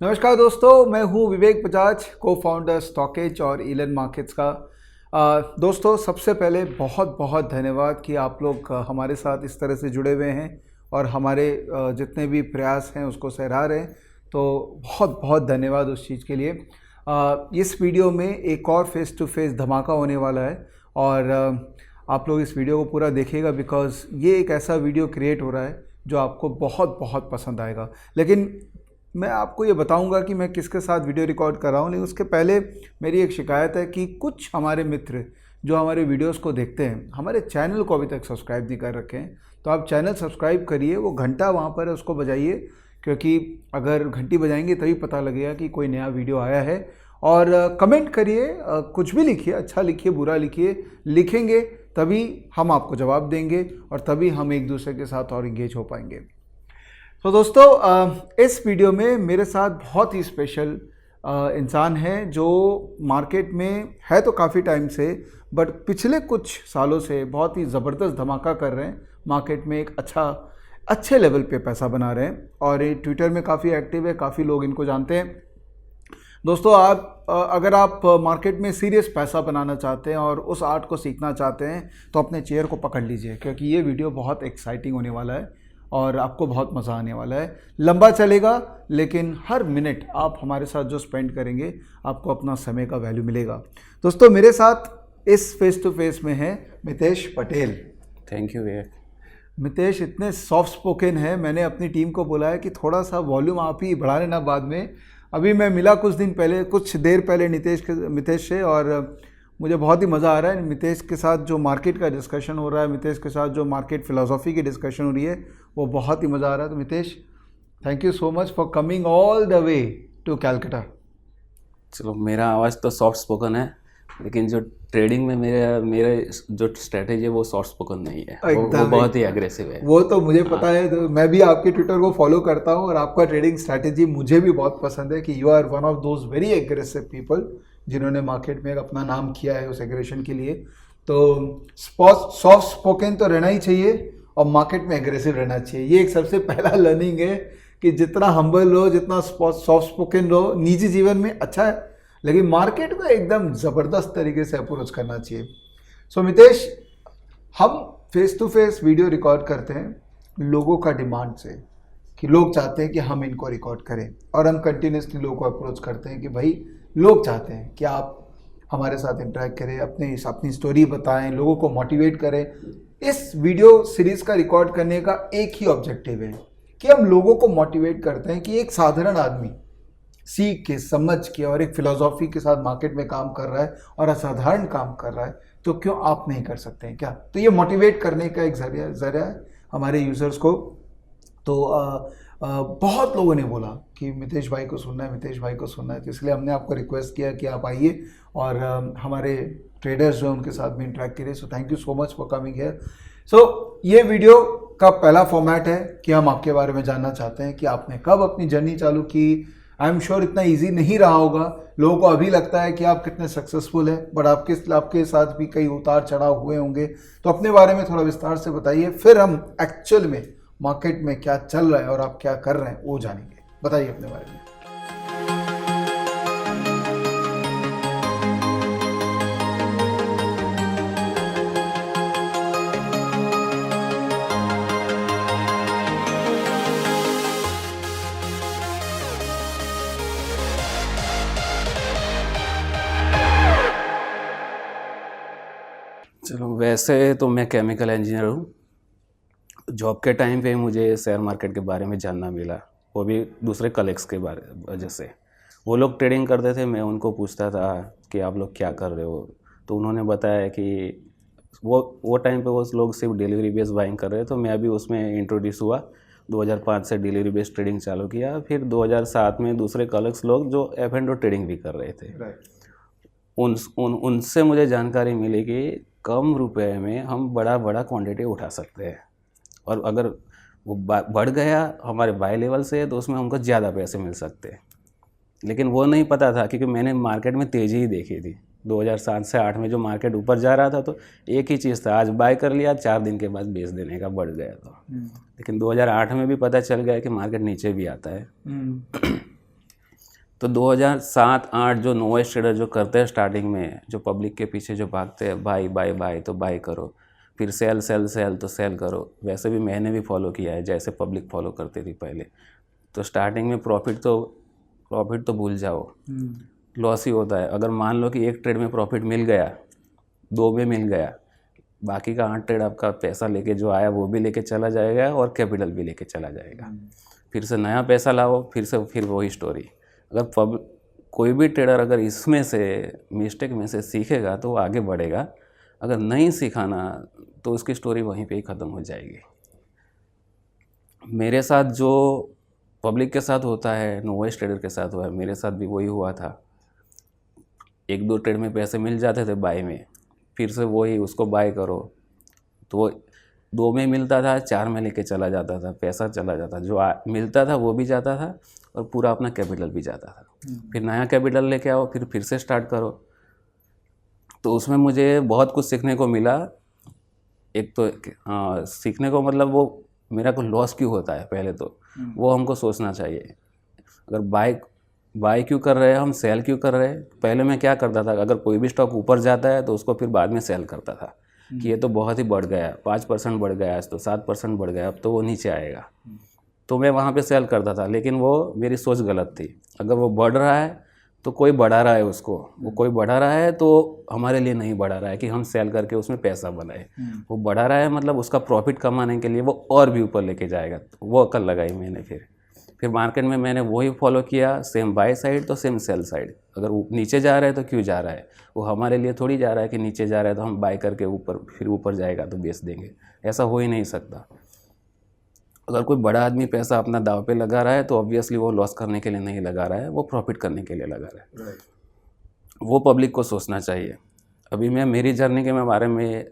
नमस्कार दोस्तों, मैं हूं विवेक बजाज, को फाउंडर स्टॉकेज और एलियनमार्केट्स का। दोस्तों, सबसे पहले बहुत बहुत धन्यवाद कि आप लोग हमारे साथ इस तरह से जुड़े हुए हैं और हमारे जितने भी प्रयास हैं उसको सराह रहे हैं। तो बहुत बहुत धन्यवाद उस चीज़ के लिए। इस वीडियो में एक और फेस टू फेस धमाका होने वाला है और आप लोग इस वीडियो को पूरा देखिएगा, बिकॉज़ ये एक ऐसा वीडियो क्रिएट हो रहा है जो आपको बहुत बहुत पसंद आएगा। लेकिन मैं आपको ये बताऊंगा कि मैं किसके साथ वीडियो रिकॉर्ड कर रहा हूँ, लेकिन उसके पहले मेरी एक शिकायत है कि कुछ हमारे मित्र जो हमारे वीडियोस को देखते हैं, हमारे चैनल को अभी तक सब्सक्राइब नहीं कर रखे हैं। तो आप चैनल सब्सक्राइब करिए, वो घंटा वहाँ पर है उसको बजाइए, क्योंकि अगर घंटी बजाएंगे तभी पता लगेगा कि कोई नया वीडियो आया है। और कमेंट करिए, कुछ भी लिखिए, अच्छा लिखिए, बुरा लिखिए, लिखेंगे तभी हम आपको जवाब देंगे और तभी हम एक दूसरे के साथ और इंगेज हो पाएंगे। तो दोस्तों, इस वीडियो में मेरे साथ बहुत ही स्पेशल इंसान है जो मार्केट में है तो काफ़ी टाइम से, बट पिछले कुछ सालों से बहुत ही ज़बरदस्त धमाका कर रहे हैं। मार्केट में एक अच्छे लेवल पे पैसा बना रहे हैं और ये ट्विटर में काफ़ी एक्टिव है, काफ़ी लोग इनको जानते हैं। दोस्तों, अगर आप मार्केट में सीरियस पैसा बनाना चाहते हैं और उस आर्ट को सीखना चाहते हैं तो अपने चेयर को पकड़ लीजिए, क्योंकि ये वीडियो बहुत एक्साइटिंग होने वाला है और आपको बहुत मज़ा आने वाला है। लंबा चलेगा, लेकिन हर मिनट आप हमारे साथ जो स्पेंड करेंगे आपको अपना समय का वैल्यू मिलेगा। दोस्तों, मेरे साथ इस फेस टू फेस में है मितेश पटेल। थैंक यू विवेक। मितेश इतने सॉफ्ट स्पोकन है, मैंने अपनी टीम को बोला है कि थोड़ा सा वॉल्यूम आप ही बढ़ा लेना बाद में। अभी मैं मिला कुछ देर पहले मितेश से और मुझे बहुत ही मज़ा आ रहा है। मितेश के साथ जो मार्केट का डिस्कशन हो रहा है, मितेश के साथ जो मार्केट फ़िलासफ़ी की डिस्कशन हो रही है, वो बहुत ही मज़ा आ रहा है। तो Mitesh, thank you so much for coming all the way to Calcutta. चलो, मेरा आवाज़ तो सॉफ्ट स्पोकन है, लेकिन जो ट्रेडिंग में मेरे जो स्ट्रेटेजी है वो सॉफ्ट स्पोकन नहीं है, वो बहुत ही एग्रेसिव है। वो तो मुझे पता है, तो मैं भी आपके ट्विटर को फॉलो करता हूँ और आपका ट्रेडिंग स्ट्रैटेजी मुझे भी बहुत पसंद है कि you are one of those very aggressive people जिन्होंने मार्केट में अपना नाम किया है उस एग्रेशन के लिए। तो सॉफ्ट स्पोकन तो रहना ही चाहिए और मार्केट में एग्रेसिव रहना चाहिए। ये एक सबसे पहला लर्निंग है कि जितना हम्बल रहो, जितना सॉफ्ट स्पोकन रहो निजी जीवन में अच्छा है, लेकिन मार्केट को एकदम ज़बरदस्त तरीके से अप्रोच करना चाहिए। सो मितेश, हम face to face video record करते हैं लोगों का डिमांड से, कि लोग चाहते हैं कि हम इनको रिकॉर्ड करें, और हम कंटिन्यूसली लोगों को अप्रोच करते हैं कि भाई लोग चाहते हैं कि आप हमारे साथ इंटरेक्ट करें, अपनी स्टोरी बताएं, लोगों को मोटिवेट करें। इस वीडियो सीरीज़ का रिकॉर्ड करने का एक ही ऑब्जेक्टिव है कि हम लोगों को मोटिवेट करते हैं कि एक साधारण आदमी सीख के, समझ के और एक फिलॉसफी के साथ मार्केट में काम कर रहा है और असाधारण काम कर रहा है, तो क्यों आप नहीं कर सकते हैं क्या? तो ये मोटिवेट करने का एक जरिया है हमारे यूज़र्स को। तो बहुत लोगों ने बोला कि मितेश भाई को सुनना है, मितेश भाई को सुनना है, तो इसलिए हमने आपको रिक्वेस्ट किया कि आप आइए और हमारे ट्रेडर्स जो उनके साथ भी इंटरेक्ट करिए। So thank you so much for coming here. So ये वीडियो का पहला फॉर्मेट है कि हम आपके बारे में जानना चाहते हैं कि आपने कब अपनी जर्नी चालू की। आई एम श्योर इतना ईजी नहीं रहा होगा, लोगों को अभी लगता है कि आप कितने सक्सेसफुल हैं, बट आपके साथ भी कई उतार चढ़ाव हुए होंगे। तो अपने बारे में थोड़ा विस्तार से बताइए, फिर हम एक्चुअल में मार्केट में क्या चल रहा है और आप क्या कर रहे हैं वो जानेंगे। बताइए अपने बारे में। चलो, वैसे तो मैं केमिकल इंजीनियर हूँ। जॉब के टाइम पे मुझे शेयर मार्केट के बारे में जानना मिला, वो भी दूसरे कलीग्स के वजह से। वो लोग ट्रेडिंग करते थे, मैं उनको पूछता था कि आप लोग क्या कर रहे हो, तो उन्होंने बताया कि वो टाइम पे वो लोग सिर्फ डिलीवरी बेस्ड बाइंग कर रहे थे। तो मैं भी उसमें इंट्रोड्यूस हुआ। 2005 से डिलीवरी बेस्ड ट्रेडिंग चालू किया। फिर 2007 में दूसरे कलीग्स लोग जो F&O ट्रेडिंग भी कर रहे थे, उनसे मुझे जानकारी मिली कि कम रुपए में हम बड़ा क्वांटिटी उठा सकते हैं, और अगर वो बढ़ गया हमारे बाय लेवल से तो उसमें हमको ज़्यादा पैसे मिल सकते हैं। लेकिन वो नहीं पता था, क्योंकि मैंने मार्केट में तेज़ी ही देखी थी। 2007 से 8 में जो मार्केट ऊपर जा रहा था तो एक ही चीज़ था, आज बाय कर लिया, 4 दिन के बाद बेच देने का, बढ़ गया तो। लेकिन 2008 में भी पता चल गया कि मार्केट नीचे भी आता है। तो 2007-8 जो नोवाइस ट्रेडर जो करते हैं स्टार्टिंग में, जो पब्लिक के पीछे जो भागते हैं, बाई बाई बाई तो बाई करो, फिर सेल सेल सेल तो सेल करो, वैसे भी मैंने भी फॉलो किया है जैसे पब्लिक फॉलो करती थी पहले। तो स्टार्टिंग में प्रॉफिट तो भूल जाओ, लॉस ही होता है। अगर मान लो कि एक ट्रेड में प्रॉफिट मिल गया, 2 में मिल गया, बाकी का 8 ट्रेड आपका पैसा लेके जो आया वो भी लेके चला जाएगा और कैपिटल भी लेके चला जाएगा। फिर से नया पैसा लाओ, फिर वही स्टोरी। अगर कोई भी ट्रेडर अगर इसमें से मिस्टेक में से सीखेगा तो वो आगे बढ़ेगा, अगर नहीं सीखाना तो उसकी स्टोरी वहीं पे ही ख़त्म हो जाएगी। मेरे साथ जो पब्लिक के साथ होता है, नोवाइस ट्रेडर के साथ हुआ है, मेरे साथ भी वही हुआ था। 1-2 ट्रेड में पैसे मिल जाते थे बाय में, फिर से वही उसको बाय करो, तो 2 में मिलता था, 4 में लेके चला जाता था, पैसा चला जाता, जो मिलता था वो भी जाता था और पूरा अपना कैपिटल भी जाता था। फिर नया कैपिटल लेके आओ, फिर से स्टार्ट करो। तो उसमें मुझे बहुत कुछ सीखने को मिला। एक तो सीखने को मतलब वो मेरा को लॉस क्यों होता है, पहले तो वो हमको सोचना चाहिए। अगर बाय क्यों कर रहे हैं हम, सेल क्यों कर रहे हैं। पहले मैं क्या करता था, अगर कोई भी स्टॉक ऊपर जाता है तो उसको फिर बाद में सेल करता था कि ये तो बहुत ही बढ़ गया, 5% बढ़ गया, आज तो 7% बढ़ गया, अब तो वो नीचे आएगा, तो मैं वहाँ पे सेल करता था। लेकिन वो मेरी सोच गलत थी। अगर वो बढ़ रहा है तो कोई बढ़ा रहा है उसको, वो कोई बढ़ा रहा है तो हमारे लिए नहीं बढ़ा रहा है कि हम सेल करके उसमें पैसा बनाए। वो बढ़ा रहा है मतलब उसका प्रॉफिट कमाने के लिए वो और भी ऊपर लेके जाएगा। वो अकल लगाई मैंने। फिर मार्केट में मैंने वही फॉलो किया, सेम बाय साइड तो सेम सेल साइड। अगर वो नीचे जा रहा है तो क्यों जा रहा है, वो हमारे लिए थोड़ी जा रहा है कि नीचे जा रहा है तो हम बाय करके ऊपर जाएगा तो बेच देंगे, ऐसा हो ही नहीं सकता। अगर कोई बड़ा आदमी पैसा अपना दाव पे लगा रहा है तो ऑब्वियसली वो लॉस करने के लिए नहीं लगा रहा है, वो प्रॉफिट करने के लिए लगा रहा है। वो पब्लिक को सोचना चाहिए। अभी मैं मेरी जर्नी के बारे में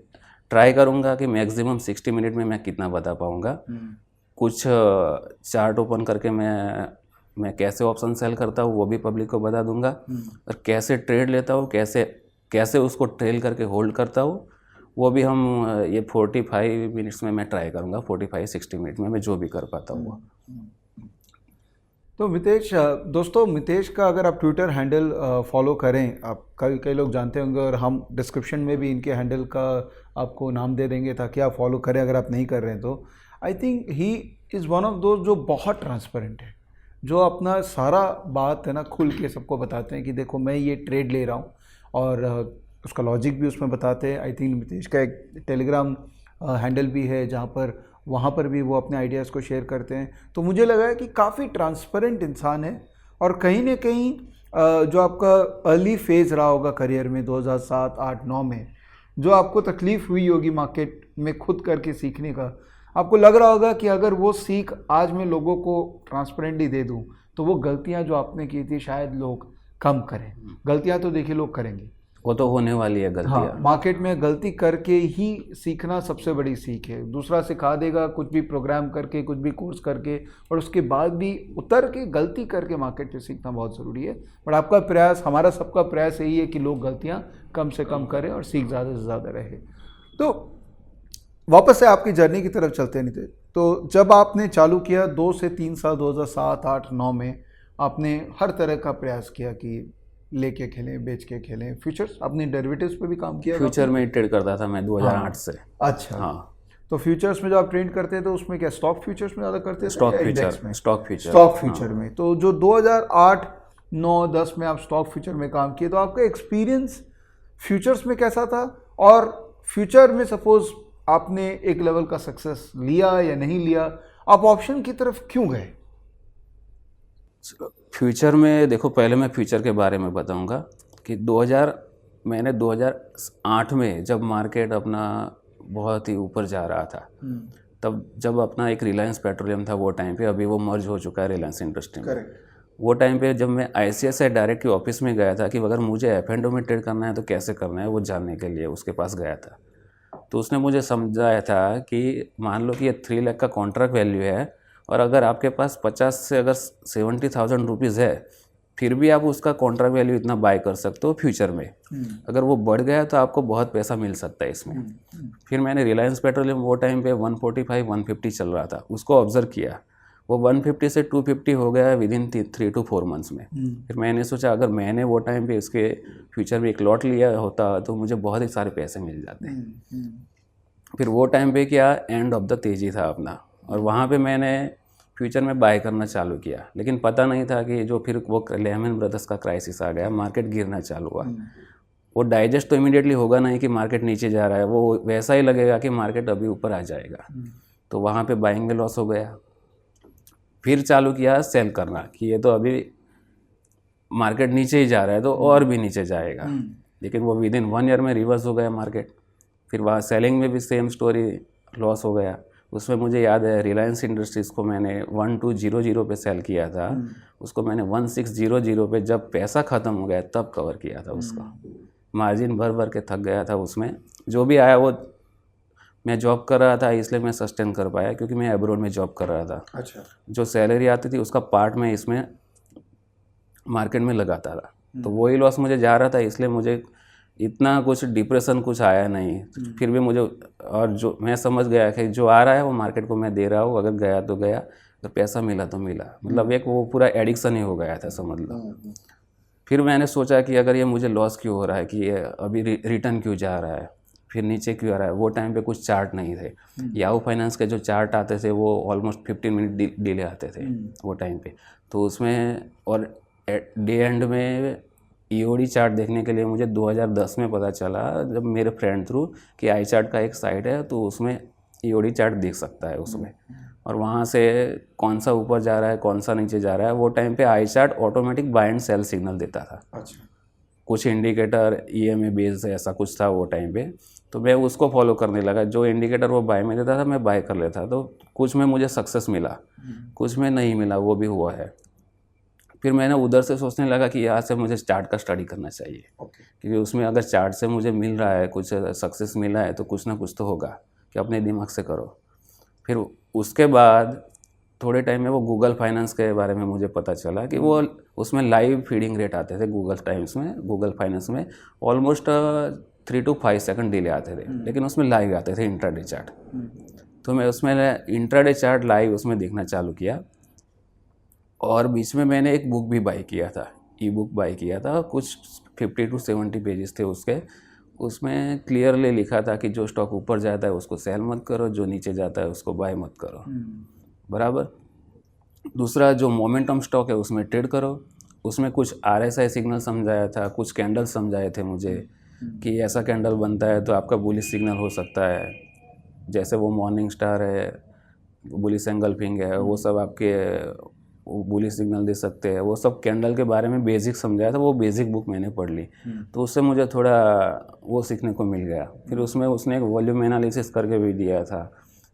ट्राई करूँगा कि मैक्सिमम 60 मिनट में मैं कितना बता पाऊँगा। कुछ चार्ट ओपन करके मैं कैसे ऑप्शन सेल करता हूँ वो भी पब्लिक को बता दूंगा, और कैसे ट्रेड लेता हूँ, कैसे उसको ट्रेल करके होल्ड करता हूँ वो भी हम ये 45 मिनट्स में मैं ट्राई करूँगा। 45-60 मिनट में मैं जो भी कर पाता हूँ। तो मितेश, दोस्तों मितेश का अगर आप ट्विटर हैंडल फॉलो करें, आप कई लोग जानते होंगे, और हम डिस्क्रिप्शन में भी इनके हैंडल का आपको नाम दे देंगे ताकि आप फॉलो करें अगर आप नहीं कर रहे हैं तो। I think he is one of those जो बहुत ट्रांसपेरेंट है, जो अपना सारा बात है ना खुल के सबको बताते हैं कि देखो मैं ये ट्रेड ले रहा हूँ, और उसका लॉजिक भी उसमें बताते हैं। आई थिंक मितेश का एक टेलीग्राम हैंडल भी है जहाँ पर वहाँ पर भी वो अपने आइडियाज़ को शेयर करते हैं। तो मुझे लगा है कि काफ़ी ट्रांसपेरेंट इंसान है, और कहीं ना कहीं जो आपका अर्ली फेज़ रहा होगा करियर में 2007, 8, 9 में, जो आपको तकलीफ़ हुई होगी मार्केट में खुद करके सीखने का, आपको लग रहा होगा कि अगर वो सीख आज मैं लोगों को ट्रांसपेरेंटली दे दूं तो वो गलतियां जो आपने की थी शायद लोग कम करें। गलतियां तो देखिए लोग करेंगे, वो तो होने वाली है गलतियां। हाँ, मार्केट में गलती करके ही सीखना सबसे बड़ी सीख है। दूसरा सिखा देगा कुछ भी प्रोग्राम करके, कुछ भी कोर्स करके, और उसके बाद भी उतर के गलती करके मार्केट में सीखना बहुत ज़रूरी है। बट आपका प्रयास, हमारा सबका प्रयास यही है कि लोग गलतियाँ कम से कम करें और सीख ज़्यादा से ज़्यादा रहे। तो वापस से आपकी जर्नी की तरफ चलते हैं नितेश। तो जब आपने चालू किया 2 से 3 साल 2007, 8, 9 में, आपने हर तरह का प्रयास किया कि लेके खेलें, बेच के खेलें, फ्यूचर्स, आपने डेरिवेटिव्स पे भी काम किया? फ्यूचर में ट्रेड करता था मैं 2008 से। अच्छा, हाँ। तो फ्यूचर्स में जो आप ट्रेड करते हैं तो उसमें क्या स्टॉक फ्यूचर्स में ज़्यादा करते थे? स्टॉक फ्यूचर में। तो जो 2008, 9, 10 में आप स्टॉक फ्यूचर में काम किए, तो आपका एक्सपीरियंस फ्यूचर्स में कैसा था? और फ्यूचर में सपोज आपने एक लेवल का सक्सेस लिया या नहीं लिया, आप ऑप्शन की तरफ क्यों गए? फ्यूचर में देखो, पहले मैं फ्यूचर के बारे में बताऊंगा कि 2008 में जब मार्केट अपना बहुत ही ऊपर जा रहा था, तब जब अपना एक रिलायंस पेट्रोलियम था वो टाइम पे, अभी वो मर्ज हो चुका है रिलायंस इंडस्ट्री में। वो टाइम पे जब मैं ICICI डायरेक्ट की ऑफिस में गया था कि अगर मुझे F&O में ट्रेड करना है तो कैसे करना है, वो जानने के लिए उसके पास गया था। तो उसने मुझे समझाया था कि मान लो कि ये 3 लाख का कॉन्ट्रैक्ट वैल्यू है, और अगर आपके पास 50 से अगर 70,000 रुपीज़ है, फिर भी आप उसका कॉन्ट्रैक्ट वैल्यू इतना बाय कर सकते हो फ्यूचर में। अगर वो बढ़ गया तो आपको बहुत पैसा मिल सकता है इसमें। फिर मैंने रिलायंस पेट्रोलियम वो टाइम पे 145-150 चल रहा था, उसको ऑब्जर्व किया। वो 150 से 250 हो गया विद इन 3 to 4 मंथ्स में। फिर मैंने सोचा अगर मैंने वो टाइम पे इसके फ्यूचर में एक लॉट लिया होता तो मुझे बहुत ही सारे पैसे मिल जाते। फिर वो टाइम पे क्या एंड ऑफ द तेजी था अपना, और वहाँ पे मैंने फ्यूचर में बाय करना चालू किया, लेकिन पता नहीं था कि जो फिर वो लेहमैन ब्रदर्स का क्राइसिस आ गया, मार्केट गिरना चालू हुआ। वो डाइजेस्ट तो इमीडिएटली होगा नहीं कि मार्केट नीचे जा रहा है, वो वैसा ही लगेगा कि मार्केट अभी ऊपर आ जाएगा। तो वहाँ पे बाइंग में लॉस हो गया। फिर चालू किया सेल करना कि ये तो अभी मार्केट नीचे ही जा रहा है तो और भी नीचे जाएगा, लेकिन वो विद इन 1 ईयर में रिवर्स हो गया मार्केट। फिर वहाँ सेलिंग में भी सेम स्टोरी, लॉस हो गया। उसमें मुझे याद है रिलायंस इंडस्ट्रीज़ को मैंने 1200 पे सेल किया था, उसको मैंने 1600 पे जब पैसा ख़त्म हो गया तब कवर किया था उसका। मार्जिन भर भर के थक गया था उसमें। जो भी आया वो मैं जॉब कर रहा था इसलिए मैं सस्टेन कर पाया, क्योंकि मैं अब्रॉड में जॉब कर रहा था। अच्छा। जो सैलरी आती थी उसका पार्ट मैं इसमें मार्केट में लगाता था, तो वही लॉस मुझे जा रहा था, इसलिए मुझे इतना कुछ डिप्रेशन कुछ आया नहीं। फिर भी मुझे, और जो मैं समझ गया कि जो आ रहा है वो मार्केट को मैं दे रहा हूँ, अगर गया तो गया, अगर पैसा मिला तो मिला। मतलब एक वो पूरा एडिक्शन ही हो गया था समझ लो। फिर मैंने सोचा कि अगर ये मुझे लॉस क्यों हो रहा है, कि ये अभी रिटर्न क्यों जा रहा है, फिर नीचे क्यों आ रहा है। वो टाइम पे कुछ चार्ट नहीं थे। याहू फाइनेंस के जो चार्ट आते थे वो ऑलमोस्ट 15 मिनट डिले आते थे वो टाइम पे। तो उसमें, और डे एंड में ईओडी चार्ट देखने के लिए मुझे 2010 में पता चला, जब मेरे फ्रेंड थ्रू, कि आई चार्ट का एक साइट है तो उसमें ईओडी चार्ट देख सकता है उसमें, और वहाँ से कौन सा ऊपर जा रहा है कौन सा नीचे जा रहा है। वो टाइम पे AI chart automatic buy and sell signal देता था। अच्छा। कुछ इंडिकेटर ईएमए बेस्ड ऐसा कुछ था वो टाइम पे, तो मैं उसको फॉलो करने लगा। जो इंडिकेटर वो बाय में देता था मैं बाय कर लेता। तो कुछ में मुझे सक्सेस मिला, कुछ में नहीं मिला, वो भी हुआ है। फिर मैंने उधर से सोचने लगा कि यहाँ से मुझे चार्ट का स्टडी करना चाहिए, क्योंकि उसमें अगर चार्ट से मुझे मिल रहा है, कुछ सक्सेस मिला है, तो कुछ ना कुछ तो होगा, कि अपने दिमाग से करो। फिर उसके बाद थोड़े टाइम में वो गूगल फाइनेंस के बारे में मुझे पता चला कि वो उसमें लाइव फीडिंग रेट आते थे गूगल टाइम्स में, गूगल फाइनेंस में ऑलमोस्ट 3 to 5 सेकंड डिले आते थे, लेकिन उसमें लाइव आते थे इंट्राडे चार्ट। तो मैं उसमें इंट्राडे चार्ट लाइव उसमें देखना चालू किया, और बीच में मैंने एक बुक भी बाई किया था, ई बुक बाई किया था। कुछ 50 to 70 पेजेस थे उसके। उसमें क्लियरली लिखा था कि जो स्टॉक ऊपर जाता है उसको सेल मत करो, जो नीचे जाता है उसको बाय मत करो, बराबर। दूसरा, जो मोमेंटम स्टॉक है उसमें ट्रेड करो। उसमें कुछ आरएसआई सिग्नल समझाया था, कुछ कैंडल समझाए थे मुझे, कि ऐसा कैंडल बनता है तो आपका बुलिश सिग्नल हो सकता है। जैसे वो मॉर्निंग स्टार है, बुलिश एंगल्फिंग है, वो सब आपके बुलिश सिग्नल दे सकते हैं। वो सब कैंडल के बारे में बेसिक समझाया था। वो बेसिक बुक मैंने पढ़ ली, तो उससे मुझे थोड़ा वो सीखने को मिल गया। फिर उसमें उसने एक वॉल्यूम एनालिसिस करके भी दिया था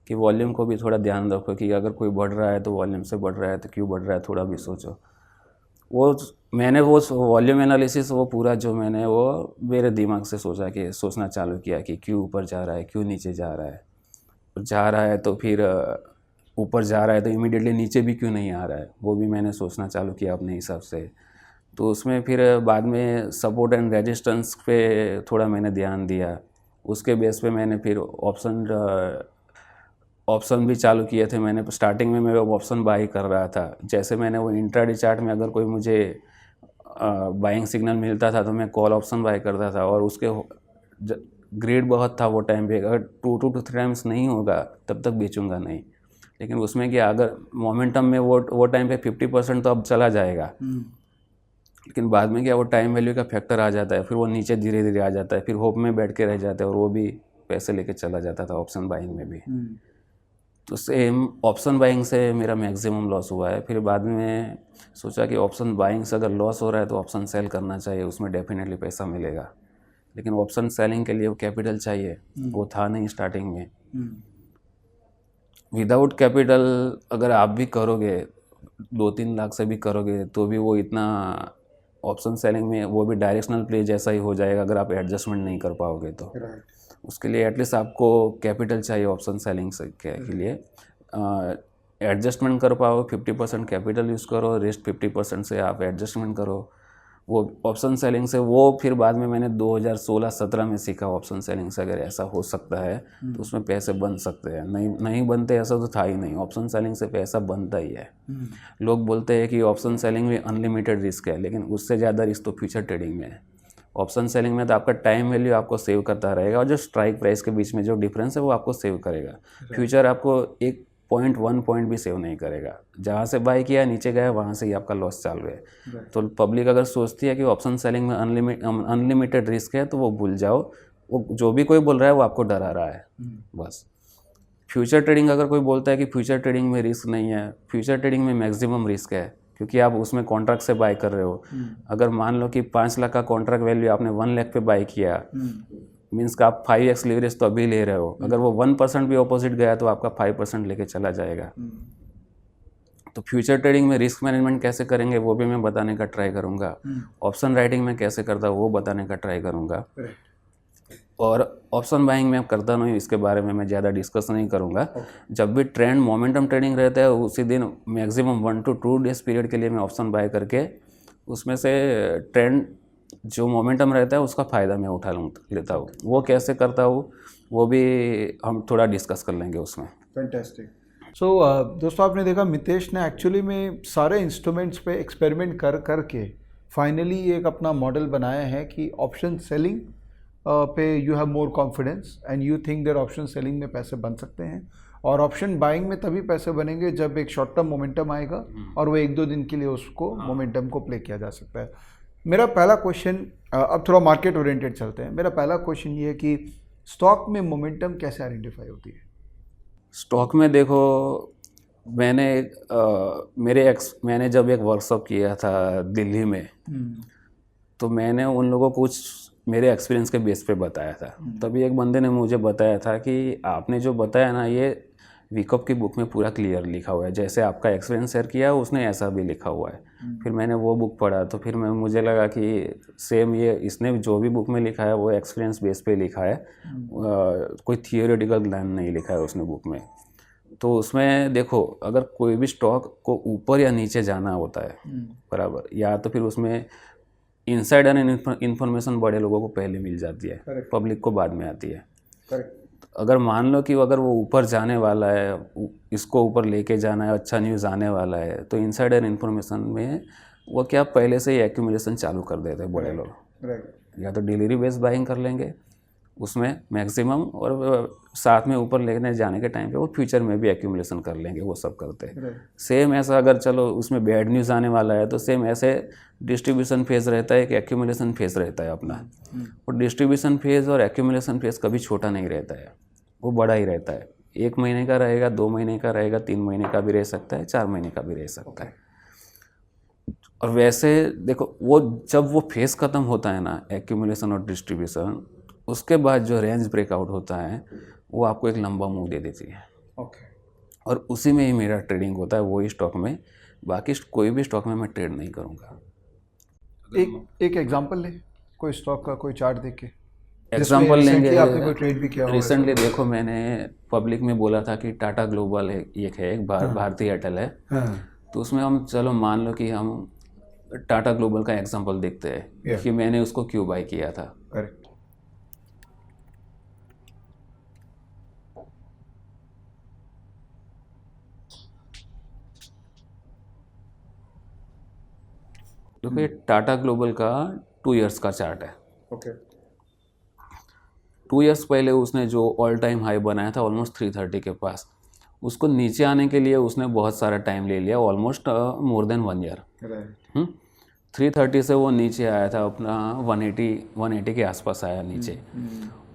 कि वॉल्यूम को भी थोड़ा ध्यान रखो, कि अगर कोई बढ़ रहा है तो वॉल्यूम से बढ़ रहा है तो क्यों बढ़ रहा है, थोड़ा भी सोचो। वो मैंने वो वॉल्यूम एनालिसिस वो पूरा जो मैंने वो मेरे दिमाग से सोचा, कि सोचना चालू किया कि क्यों ऊपर जा रहा है, क्यों नीचे जा रहा है। जा रहा है तो फिर ऊपर जा रहा है तो इमीडिएटली नीचे भी क्यों नहीं आ रहा है, वो भी मैंने सोचना चालू किया अपने हिसाब से। तो उसमें फिर बाद में सपोर्ट एंड रेजिस्टेंस पे थोड़ा मैंने ध्यान दिया। उसके बेस पे मैंने फिर ऑप्शन भी चालू किए थे। मैंने स्टार्टिंग में मैं ऑप्शन बाई कर रहा था। जैसे मैंने वो इंट्राडे चार्ट में अगर कोई मुझे बाइंग सिग्नल मिलता था तो मैं कॉल ऑप्शन बाई करता था, और उसके ग्रेड बहुत था वो टाइम पे। अगर 2 to 3 टाइम्स नहीं होगा तब तक बेचूंगा नहीं। लेकिन उसमें क्या, अगर मोमेंटम में वो टाइम पे 50% तो अब चला जाएगा, लेकिन बाद में क्या वो टाइम वैल्यू का फैक्टर आ जाता है, फिर वो नीचे धीरे धीरे आ जाता है, फिर होप में बैठ के रह जाता है, और वो भी पैसे लेके चला जाता था ऑप्शन बाइंग में भी। तो सेम ऑप्शन बाइंग से मेरा मैक्सिमम लॉस हुआ है। फिर बाद में सोचा कि ऑप्शन बाइंग से अगर लॉस हो रहा है तो ऑप्शन सेल करना चाहिए, उसमें डेफिनेटली पैसा मिलेगा। लेकिन ऑप्शन सेलिंग के लिए वो कैपिटल चाहिए, वो था नहीं स्टार्टिंग में। विदाउट कैपिटल अगर आप भी करोगे 2-3 लाख से भी करोगे तो भी वो इतना ऑप्शन सेलिंग में वो भी डायरेक्शनल प्ले जैसा ही हो जाएगा, अगर आप एडजस्टमेंट नहीं कर पाओगे तो। उसके लिए एटलीस्ट आपको कैपिटल चाहिए ऑप्शन सेलिंग के लिए। एडजस्टमेंट कर पाओ 50% कैपिटल यूज़ करो, रेस्ट 50% से आप एडजस्टमेंट करो। वो ऑप्शन सेलिंग से वो फिर बाद में मैंने 2016-17 में सीखा ऑप्शन सेलिंग से अगर ऐसा हो सकता है तो उसमें पैसे बन सकते हैं। नहीं बनते ऐसा तो था ही नहीं, ऑप्शन सेलिंग से पैसा बनता ही है। लोग बोलते हैं कि ऑप्शन सेलिंग में अनलिमिटेड रिस्क है, लेकिन उससे ज़्यादा रिस्क तो फ्यूचर ट्रेडिंग में है। ऑप्शन सेलिंग में तो आपका टाइम वैल्यू आपको सेव करता रहेगा और जो स्ट्राइक प्राइस के बीच में जो डिफरेंस है वो आपको सेव करेगा। फ्यूचर आपको 1 पॉइंट भी सेव नहीं करेगा। जहाँ से बाई किया नीचे गया वहाँ से ही आपका लॉस चालू है। तो पब्लिक अगर सोचती है कि ऑप्शन सेलिंग में अनलिमिटेड रिस्क है तो वो भूल जाओ, वो जो भी कोई बोल रहा है वो आपको डरा रहा है बस। फ्यूचर ट्रेडिंग अगर कोई बोलता है कि फ्यूचर ट्रेडिंग में रिस्क नहीं है, फ्यूचर ट्रेडिंग में मैक्सिमम रिस्क है, क्योंकि आप उसमें कॉन्ट्रैक्ट से बाय कर रहे हो। अगर मान लो कि 5 लाख का कॉन्ट्रैक्ट वैल्यू आपने 1 लाख पे बाय किया, मीन्स का आप 5x लीवरेज तो अभी ले रहे हो। अगर वो 1% भी ऑपोजिट गया तो आपका 5% लेके चला जाएगा। तो फ्यूचर ट्रेडिंग में रिस्क मैनेजमेंट कैसे करेंगे वो भी मैं बताने का ट्राई करूँगा। ऑप्शन राइटिंग में कैसे करता हूँ वो बताने का ट्राई करूँगा। और ऑप्शन बाइंग में करता नहीं, इसके बारे में मैं ज़्यादा डिस्कस नहीं करूँगा। जब भी ट्रेंड मोमेंटम ट्रेडिंग रहता है उसी दिन मैक्सिमम 1 to 2 डेज पीरियड के लिए मैं ऑप्शन बाय करके उसमें से ट्रेंड जो मोमेंटम रहता है उसका फ़ायदा मैं उठा लेता हूँ। वो कैसे करता हूँ वो भी हम थोड़ा डिस्कस कर लेंगे उसमें। फैंटास्टिक। सो दोस्तों आपने देखा मितेश ने एक्चुअली में सारे इंस्ट्रूमेंट्स पे एक्सपेरिमेंट करके फाइनली एक अपना मॉडल बनाया है कि ऑप्शन सेलिंग पे you have more confidence and you think that option selling में पैसे बन सकते हैं, और ऑप्शन बाइंग में तभी पैसे बनेंगे जब एक शॉर्ट टर्म मोमेंटम आएगा और वो 1-2 दिन के लिए उसको मोमेंटम को प्ले किया जा सकता है। मेरा पहला क्वेश्चन, अब थोड़ा मार्केट ओरिएंटेड चलते हैं। मेरा पहला क्वेश्चन ये है कि स्टॉक में मोमेंटम कैसे आइडेंटिफाई होती है? स्टॉक में देखो, मैंने जब एक वर्कशॉप किया था दिल्ली में तो मैंने उन लोगों को कुछ मेरे एक्सपीरियंस के बेस पे बताया था। तभी एक बंदे ने मुझे बताया था कि आपने जो बताया ना ये विकअप की बुक में पूरा क्लियर लिखा हुआ है, जैसे आपका एक्सपीरियंस शेयर किया उसने ऐसा भी लिखा हुआ है। फिर मैंने वो बुक पढ़ा तो फिर मुझे लगा कि सेम ये इसने जो भी बुक में लिखा है वो एक्सपीरियंस बेस पे लिखा है, कोई थियोरेटिकल ज्ञान नहीं लिखा है उसने बुक में। तो उसमें देखो, अगर कोई भी स्टॉक को ऊपर या नीचे जाना होता है बराबर, या तो फिर उसमें इनसाइडर इन्फॉर्मेशन बड़े लोगों को पहले मिल जाती है, पब्लिक को बाद में आती है। अगर मान लो कि अगर वो ऊपर जाने वाला है, इसको ऊपर लेके जाना है, अच्छा न्यूज़ आने वाला है, तो इनसाइडर इन्फॉर्मेशन में वो क्या पहले से ही एक्यूमुलेशन चालू कर देते हैं बड़े लोग। या तो डिलीवरी बेस्ड बाइंग कर लेंगे उसमें मैक्सिमम, और साथ में ऊपर लेने जाने के टाइम पे वो फ्यूचर में भी एक्यूमुलेशन कर लेंगे, वो सब करते हैं। सेम ऐसा अगर चलो उसमें बैड न्यूज़ आने वाला है तो सेम ऐसे डिस्ट्रीब्यूशन फेज रहता है, एक एक्यूमुलेशन फेज रहता है अपना। और डिस्ट्रीब्यूशन फेज और एक्यूमुलेशन फेज कभी छोटा नहीं रहता है, वो बड़ा ही रहता है। 1 महीने का रहेगा, 2 महीने का रहेगा, 3 महीने का भी रह सकता है, 4 महीने का भी रह सकता है। और वैसे देखो, वो जब वो फेज ख़त्म होता है ना एक्यूमुलेशन और डिस्ट्रीब्यूशन, उसके बाद जो रेंज ब्रेकआउट होता है वो आपको एक लंबा मूव दे देती है। और उसी में ही मेरा ट्रेडिंग होता है, वही स्टॉक में। बाकी कोई भी स्टॉक में मैं ट्रेड नहीं करूँगा। एक एग्जांपल ले, कोई स्टॉक का कोई चार्ट देख के एग्जांपल लेंगे। आपने कोई ट्रेड भी किया होगा? रिसेंटली देखो, मैंने पब्लिक में बोला था कि टाटा ग्लोबल है, एक भारतीय एयरटेल है। तो उसमें हम चलो मान लो कि हम टाटा ग्लोबल का एग्जांपल देखते हैं कि मैंने उसको क्यों बाय किया था। देखो, ये टाटा ग्लोबल का 2 इयर्स का चार्ट है। 2 इयर्स पहले उसने जो ऑल टाइम हाई बनाया था ऑलमोस्ट 330 के पास, उसको नीचे आने के लिए उसने बहुत सारा टाइम ले लिया, ऑलमोस्ट मोर देन 1 ईयर। 330 से वो नीचे आया था अपना 180 के आसपास आया नीचे।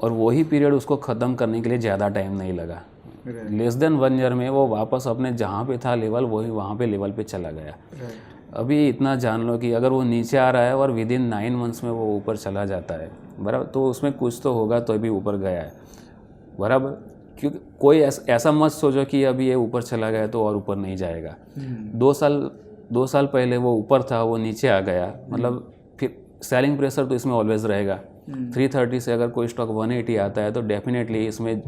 और वही पीरियड उसको ख़त्म करने के लिए ज़्यादा टाइम नहीं लगा, लेस देन 1 ईयर में वो वापस अपने जहाँ पे था लेवल, वही वहाँ पे लेवल पे चला गया। अभी इतना जान लो कि अगर वो नीचे आ रहा है और विदिन 9 मंथ्स में वो ऊपर चला जाता है बराबर, तो उसमें कुछ तो होगा, तो अभी ऊपर गया है बराबर। क्योंकि कोई ऐसा मत सोचो कि अभी ये ऊपर चला गया तो और ऊपर नहीं जाएगा। 2 साल पहले वो ऊपर था, वो नीचे आ गया, मतलब फिर सेलिंग प्रेशर तो इसमें ऑलवेज रहेगा। 330 से अगर कोई स्टॉक 180 आता है तो डेफिनेटली इसमें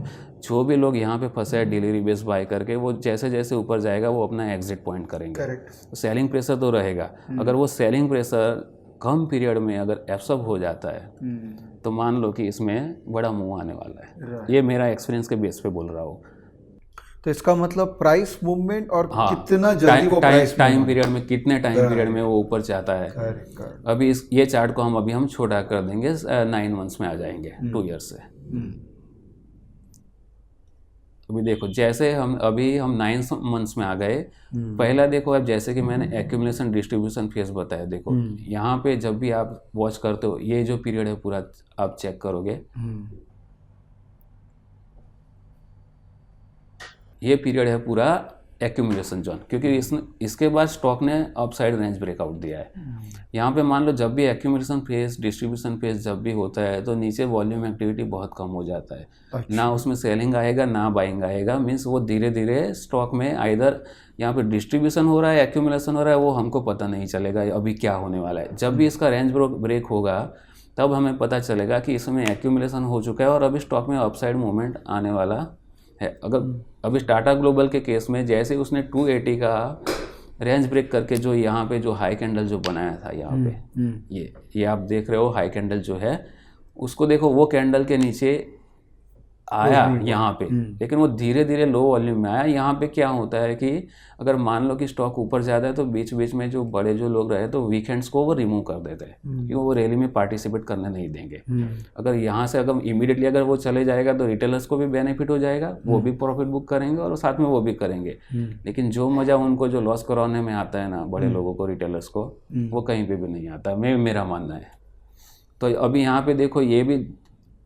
जो भी लोग यहाँ पे फंसे हैं डिलीवरी बेस्ड बाय करके, वो जैसे जैसे ऊपर जाएगा वो अपना एग्जिट पॉइंट करेंगे। तो सेलिंग प्रेशर तो रहेगा। अगर वो सेलिंग प्रेशर कम पीरियड में अगर एब्सॉर्ब हो जाता है तो मान लो कि इसमें बड़ा मूव आने वाला है। ये मेरा एक्सपीरियंस के बेस पे बोल रहा हूँ। तो इसका मतलब प्राइस मूवमेंट और कितना जल्दी वो प्राइस टाइम पीरियड में, कितने टाइम पीरियड में वो ऊपर जाता है। अभी ये चार्ट को हम छोटा कर देंगे, 9 मंथ्स में आ जाएंगे, 2 ईयर्स से। अभी देखो जैसे हम 9 मंथ्स में आ गए। पहला देखो अब जैसे कि मैंने एक्यूमुलेशन डिस्ट्रीब्यूशन फेज बताया, देखो यहाँ पे जब भी आप वॉच करते हो ये जो पीरियड है पूरा आप चेक करोगे, ये पीरियड है पूरा एक्यूमुलेशन जोन, क्योंकि इसके बाद स्टॉक ने अपसाइड रेंज ब्रेकआउट दिया है। यहाँ पे मान लो जब भी एक्यूमुलेशन फेज, डिस्ट्रीब्यूशन फेज जब भी होता है तो नीचे वॉल्यूम एक्टिविटी बहुत कम हो जाता है। अच्छा। ना उसमें सेलिंग आएगा ना बाइंग आएगा, मीन्स वो धीरे धीरे स्टॉक में आइदर यहाँ पे डिस्ट्रीब्यूशन हो रहा है, एक्यूमुलेशन हो रहा है, वो हमको पता नहीं चलेगा अभी क्या होने वाला है। जब भी इसका रेंज ब्रेक होगा तब हमें पता चलेगा कि इसमें एक्यूमुलेशन हो चुका है और अभी स्टॉक में अपसाइड मूवमेंट आने वाला है। अगर अभी टाटा ग्लोबल के केस में जैसे उसने 280 का रेंज ब्रेक करके जो यहाँ पे जो हाई कैंडल जो बनाया था यहाँ पे, ये आप देख रहे हो हाई कैंडल जो है, उसको देखो वो कैंडल के नीचे आया यहाँ पे, लेकिन वो धीरे धीरे लो वॉल्यूम में आया। यहाँ पे क्या होता है कि अगर मान लो कि स्टॉक ऊपर ज़्यादा है तो बीच बीच में जो बड़े जो लोग रहे तो वीकेंड्स को वो रिमूव कर देते हैं, क्योंकि वो रैली में पार्टिसिपेट करने नहीं देंगे। अगर यहाँ से अगर इमीडिएटली अगर वो चले जाएगा तो रिटेलर्स को भी बेनिफिट हो जाएगा, वो भी प्रॉफिट बुक करेंगे और साथ में वो भी करेंगे। लेकिन जो मज़ा उनको जो लॉस करवाने में आता है ना बड़े लोगों को, रिटेलर्स को, वो कहीं पर भी नहीं आता, मेरा मानना है। तो अभी यहाँ पे देखो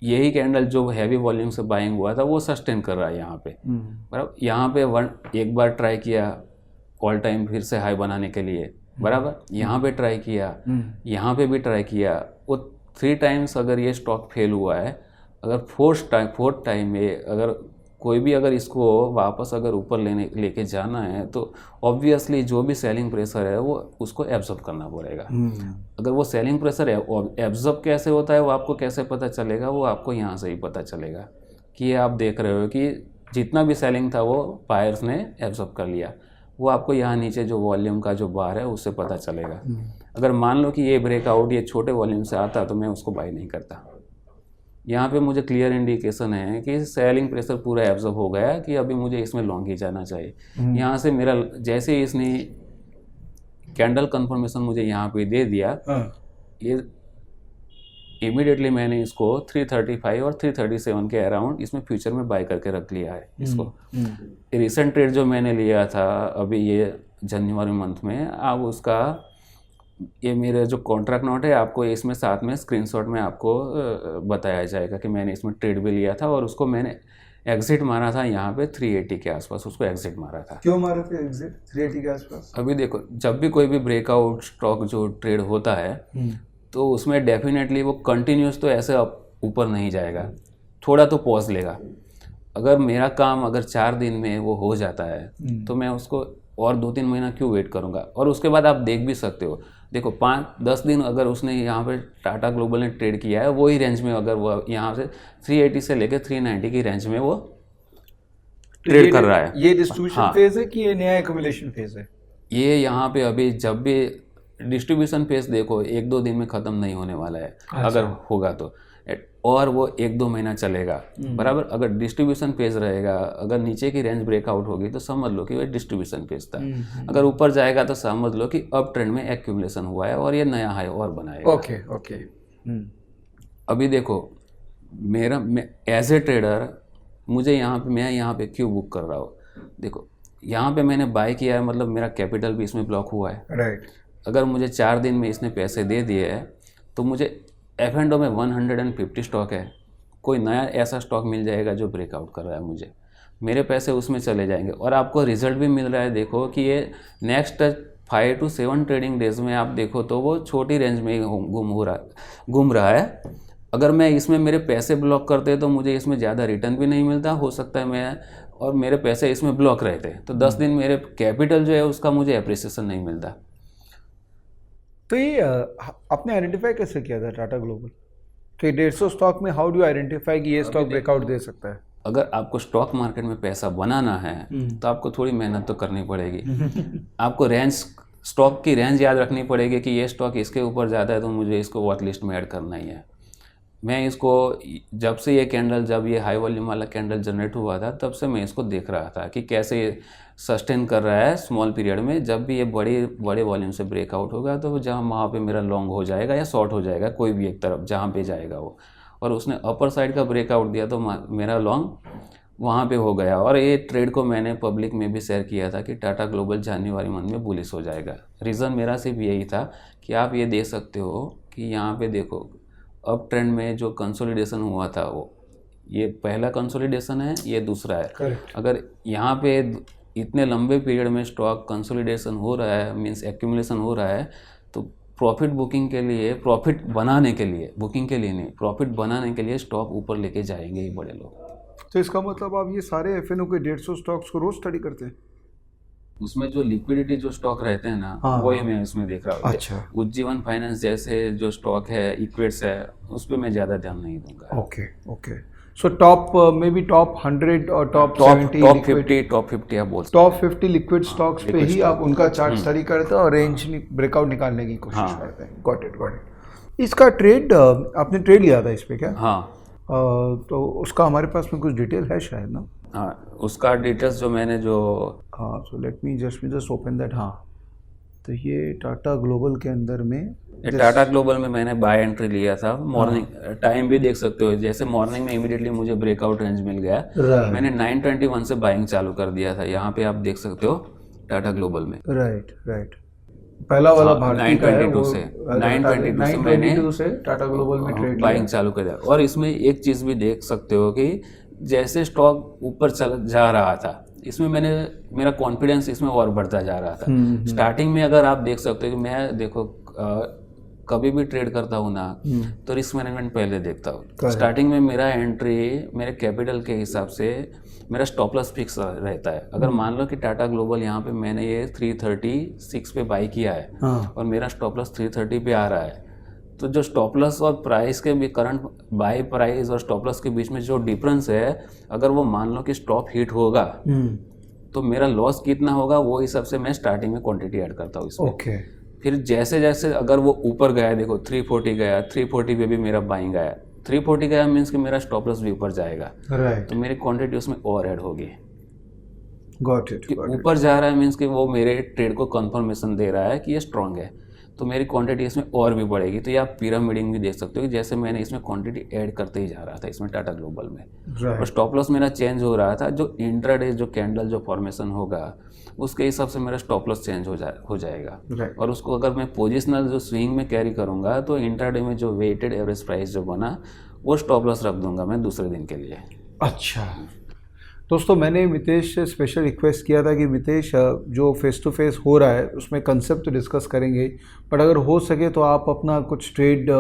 यही कैंडल जो हैवी वॉल्यूम से बाइंग हुआ था वो सस्टेन कर रहा है यहाँ पे, बराबर। यहाँ पे एक बार ट्राई किया ऑल टाइम फिर से हाई बनाने के लिए, बराबर। यहाँ पे ट्राई किया, यहाँ पे भी ट्राई किया, वो 3 टाइम्स अगर ये स्टॉक फेल हुआ है, अगर फोर्थ टाइम में अगर कोई भी अगर इसको वापस अगर ऊपर लेके जाना है तो ऑब्वियसली जो भी सेलिंग प्रेशर है वो उसको एब्जॉर्ब करना पड़ेगा। अगर वो सेलिंग प्रेशर एब्जॉर्ब कैसे होता है वो आपको कैसे पता चलेगा, वो आपको यहाँ से ही पता चलेगा कि ये आप देख रहे हो कि जितना भी सेलिंग था वो बायर्स ने एब्जॉर्ब कर लिया, वो आपको यहाँ नीचे जो वॉल्यूम का जो बार है उससे पता चलेगा। अगर मान लो कि ये ब्रेकआउट ये छोटे वॉल्यूम से आता तो मैं उसको बाय नहीं करता। यहाँ पे मुझे क्लियर इंडिकेशन है कि सेलिंग प्रेशर पूरा एब्जॉर्ब हो गया कि अभी मुझे इसमें लॉन्ग ही जाना चाहिए। यहाँ से मेरा जैसे ही इसने कैंडल कंफर्मेशन मुझे यहाँ पे दे दिया, ये इमीडिएटली मैंने इसको 335 और 337 के अराउंड इसमें फ्यूचर में बाय करके रख लिया है इसको। रिसेंट ट्रेड जो मैंने लिया था अभी ये जनवरी मंथ में, अब उसका ये मेरा जो कॉन्ट्रैक्ट नोट है आपको इसमें साथ में स्क्रीनशॉट में आपको बताया जाएगा कि मैंने इसमें ट्रेड भी लिया था और उसको मैंने एग्जिट मारा था यहाँ पे 380 के आसपास, उसको एग्जिट मारा था। क्यों मारा था एग्जिट 380 के आसपास? अभी देखो जब भी कोई भी ब्रेकआउट स्टॉक जो ट्रेड होता है तो उसमें डेफिनेटली वो कंटिन्यूस तो ऐसे ऊपर नहीं जाएगा, थोड़ा तो पॉज लेगा। अगर मेरा काम अगर 4 दिन में वो हो जाता है तो मैं उसको और 2-3 महीना क्यों वेट करूँगा। और उसके बाद आप देख भी सकते हो, देखो 5-10 दिन अगर उसने यहाँ पे टाटा ग्लोबल ने ट्रेड किया है वही रेंज में, अगर वो यहाँ से 380 से लेकर 390 की रेंज में वो ट्रेड कर रहा है। ये डिस्ट्रीब्यूशन फेज है कि ये नया एक्यूमुलेशन फेज है? ये यहाँ पे अभी जब भी डिस्ट्रीब्यूशन फेज देखो 1-2 दिन में ख़त्म नहीं होने वाला है। अच्छा। अगर होगा तो और वो 1-2 महीना चलेगा, बराबर। अगर डिस्ट्रीब्यूशन फेज रहेगा, अगर नीचे की रेंज ब्रेकआउट होगी तो समझ लो कि वो डिस्ट्रीब्यूशन फेज था। अगर ऊपर जाएगा तो समझ लो कि अप ट्रेंड में एक्यूमुलेशन हुआ है और ये नया हाई और बनाएगा। ओके। अभी देखो मैं एज ए ट्रेडर मुझे मैं यहाँ पे क्यों बुक कर रहा हूँ, देखो यहाँ पे मैंने बाय किया है, मतलब मेरा कैपिटल भी इसमें ब्लॉक हुआ है, राइट। अगर मुझे 4 दिन में इसने पैसे दे दिए है तो मुझे F&O में 150 स्टॉक है, कोई नया ऐसा स्टॉक मिल जाएगा जो ब्रेकआउट कर रहा है, मुझे मेरे पैसे उसमें चले जाएंगे और आपको रिजल्ट भी मिल रहा है। देखो कि ये नेक्स्ट 5 to 7 ट्रेडिंग डेज में आप देखो तो वो छोटी रेंज में ही घूम रहा है। अगर मैं इसमें मेरे पैसे ब्लॉक करते तो मुझे इसमें ज़्यादा रिटर्न भी नहीं मिलता, हो सकता है मैं और मेरे पैसे इसमें ब्लॉक रहते तो 10 दिन मेरे कैपिटल जो है उसका मुझे एप्रिसिएशन नहीं मिलता। तो ये आपने आइडेंटिफाई कैसे किया था टाटा ग्लोबल कि 150 स्टॉक में? हाउ डू आइडेंटिफाई कि ये स्टॉक ब्रेकआउट दे सकता है? अगर आपको स्टॉक मार्केट में पैसा बनाना है तो आपको थोड़ी मेहनत तो करनी पड़ेगी। आपको रेंज स्टॉक की रेंज याद रखनी पड़ेगी कि ये स्टॉक इसके ऊपर ज़्यादा है तो मुझे इसको वॉच लिस्ट में ऐड करना ही है। मैं इसको जब से ये कैंडल, जब ये हाई वॉल्यूम वाला कैंडल जनरेट हुआ था, तब से मैं इसको देख रहा था कि कैसे सस्टेन कर रहा है स्मॉल पीरियड में। जब भी ये बड़े वॉल्यूम से ब्रेकआउट होगा तो जहाँ वहाँ पे मेरा लॉन्ग हो जाएगा या शॉर्ट हो जाएगा, कोई भी एक तरफ जहाँ पे जाएगा वो। और उसने अपर साइड का ब्रेकआउट दिया तो मेरा लॉन्ग वहाँ पे हो गया। और ये ट्रेड को मैंने पब्लिक में भी शेयर किया था कि टाटा ग्लोबल जनवरी मंथ में बुलिश हो जाएगा। रीज़न मेरा सिर्फ यही था कि आप ये देख सकते हो कि यहाँ पे देखो अप ट्रेंड में जो कंसोलिडेशन हुआ था वो ये पहला कंसोलिडेशन है, ये दूसरा है। Correct. अगर यहाँ पे इतने लंबे पीरियड में स्टॉक कंसोलिडेशन हो रहा है, मीन्स एक्यूमुलेशन हो रहा है, तो प्रॉफिट बुकिंग के लिए, प्रॉफिट बनाने के लिए, बुकिंग के लिए नहीं, प्रॉफिट बनाने के लिए स्टॉक ऊपर लेके जाएंगे ही बड़े लोग। तो इसका मतलब आप ये सारे एफएनओ के 150 स्टॉक्स को रोज स्टडी करते हैं? उसमें जो लिक्विडिटी जो स्टॉक रहते हैं ना, हाँ, वही मैं इसमें देख रहा हूँ। अच्छा, उज्जीवन फाइनेंस जैसे जो स्टॉक है, इक्विट्स है, उस पर मैं ज़्यादा ध्यान नहीं दूंगा। Okay okay. So top may be top 100 और टॉप 70 टॉप 50 आप बोल सकते टॉप 50 लिक्विड स्टॉक्स पे ही आप उनका चार्ट हम्म। स्टडी करते हैं और रेंज ब्रेकआउट निकालने की कोशिश हाँ। करते हैं। Got it. इसका ट्रेड आपने ट्रेड लिया था इस पे क्या? हाँ। तो उसका हमारे पास में कुछ डिटेल है शायद ना? हाँ, उसका डिटेल्स जो मैंने जो हाँ, so let me just open that. हाँ, तो ये टाटा ग्लोबल के अंदर में, टाटा ग्लोबल में मैंने बाय एंट्री लिया था। मॉर्निंग टाइम भी देख सकते हो, जैसे मॉर्निंग में इमीडिएटली मुझे ब्रेकआउट रेंज मिल गया। मैंने 921 से बाइंग चालू कर दिया था। यहाँ पे आप देख सकते हो टाटा ग्लोबल में। राइट। पहला वाला भारतीय का है, 922 से 922 से टाटा ग्लोबल में ट्रेड बाइंग चालू कर दिया। और इसमें एक चीज़ भी देख सकते हो कि जैसे स्टॉक ऊपर चल जा रहा था, इसमें मेरा कॉन्फिडेंस इसमें और बढ़ता जा रहा था। स्टार्टिंग में अगर आप देख सकते हो कि मैं देखो कभी भी ट्रेड करता हूँ ना, तो रिस्क मैनेजमेंट पहले देखता हूँ। स्टार्टिंग में मेरा एंट्री मेरे कैपिटल के हिसाब से मेरा स्टॉप लॉस फिक्स रहता है। अगर मान लो कि टाटा ग्लोबल यहाँ पे मैंने ये 336 पे बाई किया है और मेरा स्टॉप लॉस 330 पे आ रहा है, तो जो स्टॉप लॉस और प्राइस के भी करंट बाई प्राइस और स्टॉप लॉस के बीच में जो डिफरेंस है, अगर वो मान लो कि स्टॉप हिट होगा तो मेरा लॉस कितना होगा, वो हिसाब से मैं स्टार्टिंग में क्वांटिटी ऐड करता हूँ इसमें। फिर जैसे जैसे अगर वो ऊपर गया, देखो 340 गया, 340 पे भी मेरा बाइंग आया, 340 गया मीन्स कि मेरा स्टॉप लॉस भी ऊपर जाएगा। तो मेरी क्वांटिटी उसमें और ऐड होगी। Got it. ऊपर जा रहा है मीन्स कि वो मेरे ट्रेड को कंफर्मेशन दे रहा है कि ये स्ट्रांग है, तो मेरी क्वांटिटी इसमें और भी बढ़ेगी। तो ये आप पिरामिडिंग भी देख सकते हो कि जैसे मैंने इसमें क्वांटिटी ऐड करते ही जा रहा था इसमें टाटा ग्लोबल में। और स्टॉप लॉस मेरा चेंज हो रहा था। जो इंट्राडे जो कैंडल जो फॉर्मेशन होगा उसके हिसाब से मेरा स्टॉप लॉस चेंज हो जाएगा। और उसको अगर मैं पोजिशनल जो स्विंग में कैरी करूँगा तो इंट्राडे में जो वेटेड एवरेज प्राइस जो बना वो स्टॉप लॉस रख दूंगा मैं दूसरे दिन के लिए। अच्छा दोस्तों, मैंने मितेश से स्पेशल रिक्वेस्ट किया था कि मितेश जो फेस टू फेस हो रहा है उसमें कंसेप्ट तो डिस्कस करेंगे, बट अगर हो सके तो आप अपना कुछ ट्रेड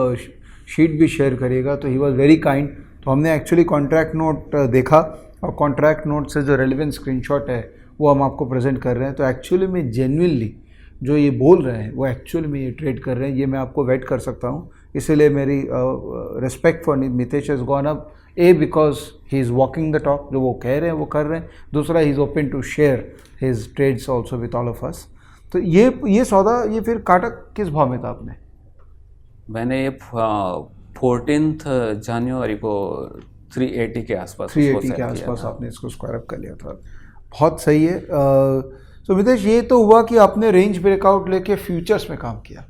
शीट भी शेयर करिएगा। तो ही वॉज वेरी काइंड। तो हमने एक्चुअली कॉन्ट्रैक्ट नोट देखा और कॉन्ट्रैक्ट नोट से जो रेलिवेंट स्क्रीनशॉट है वो हम आपको प्रेजेंट कर रहे हैं। तो एक्चुअली में जेन्युइनली जो ये बोल रहे हैं वो एक्चुअली में ये ट्रेड कर रहे हैं, ये मैं आपको वेट कर सकता हूँ। इसीलिए मेरी respect for Mitesh has gone up. Because he is walking the talk, जो वो कह रहे हैं वो कर रहे हैं। दूसरा, he is open to share his trades also with all of us. तो ये सौदा ये फिर काटा किस भाव में था आपने? मैंने ये 14 जनवरी को 380 के आसपास 380 के आसपास आपने इसको स्क्वायर अप कर लिया था। बहुत सही है। तो मितेश, ये तो हुआ कि आपने रेंज ब्रेकआउट लेके फ्यूचर्स में काम किया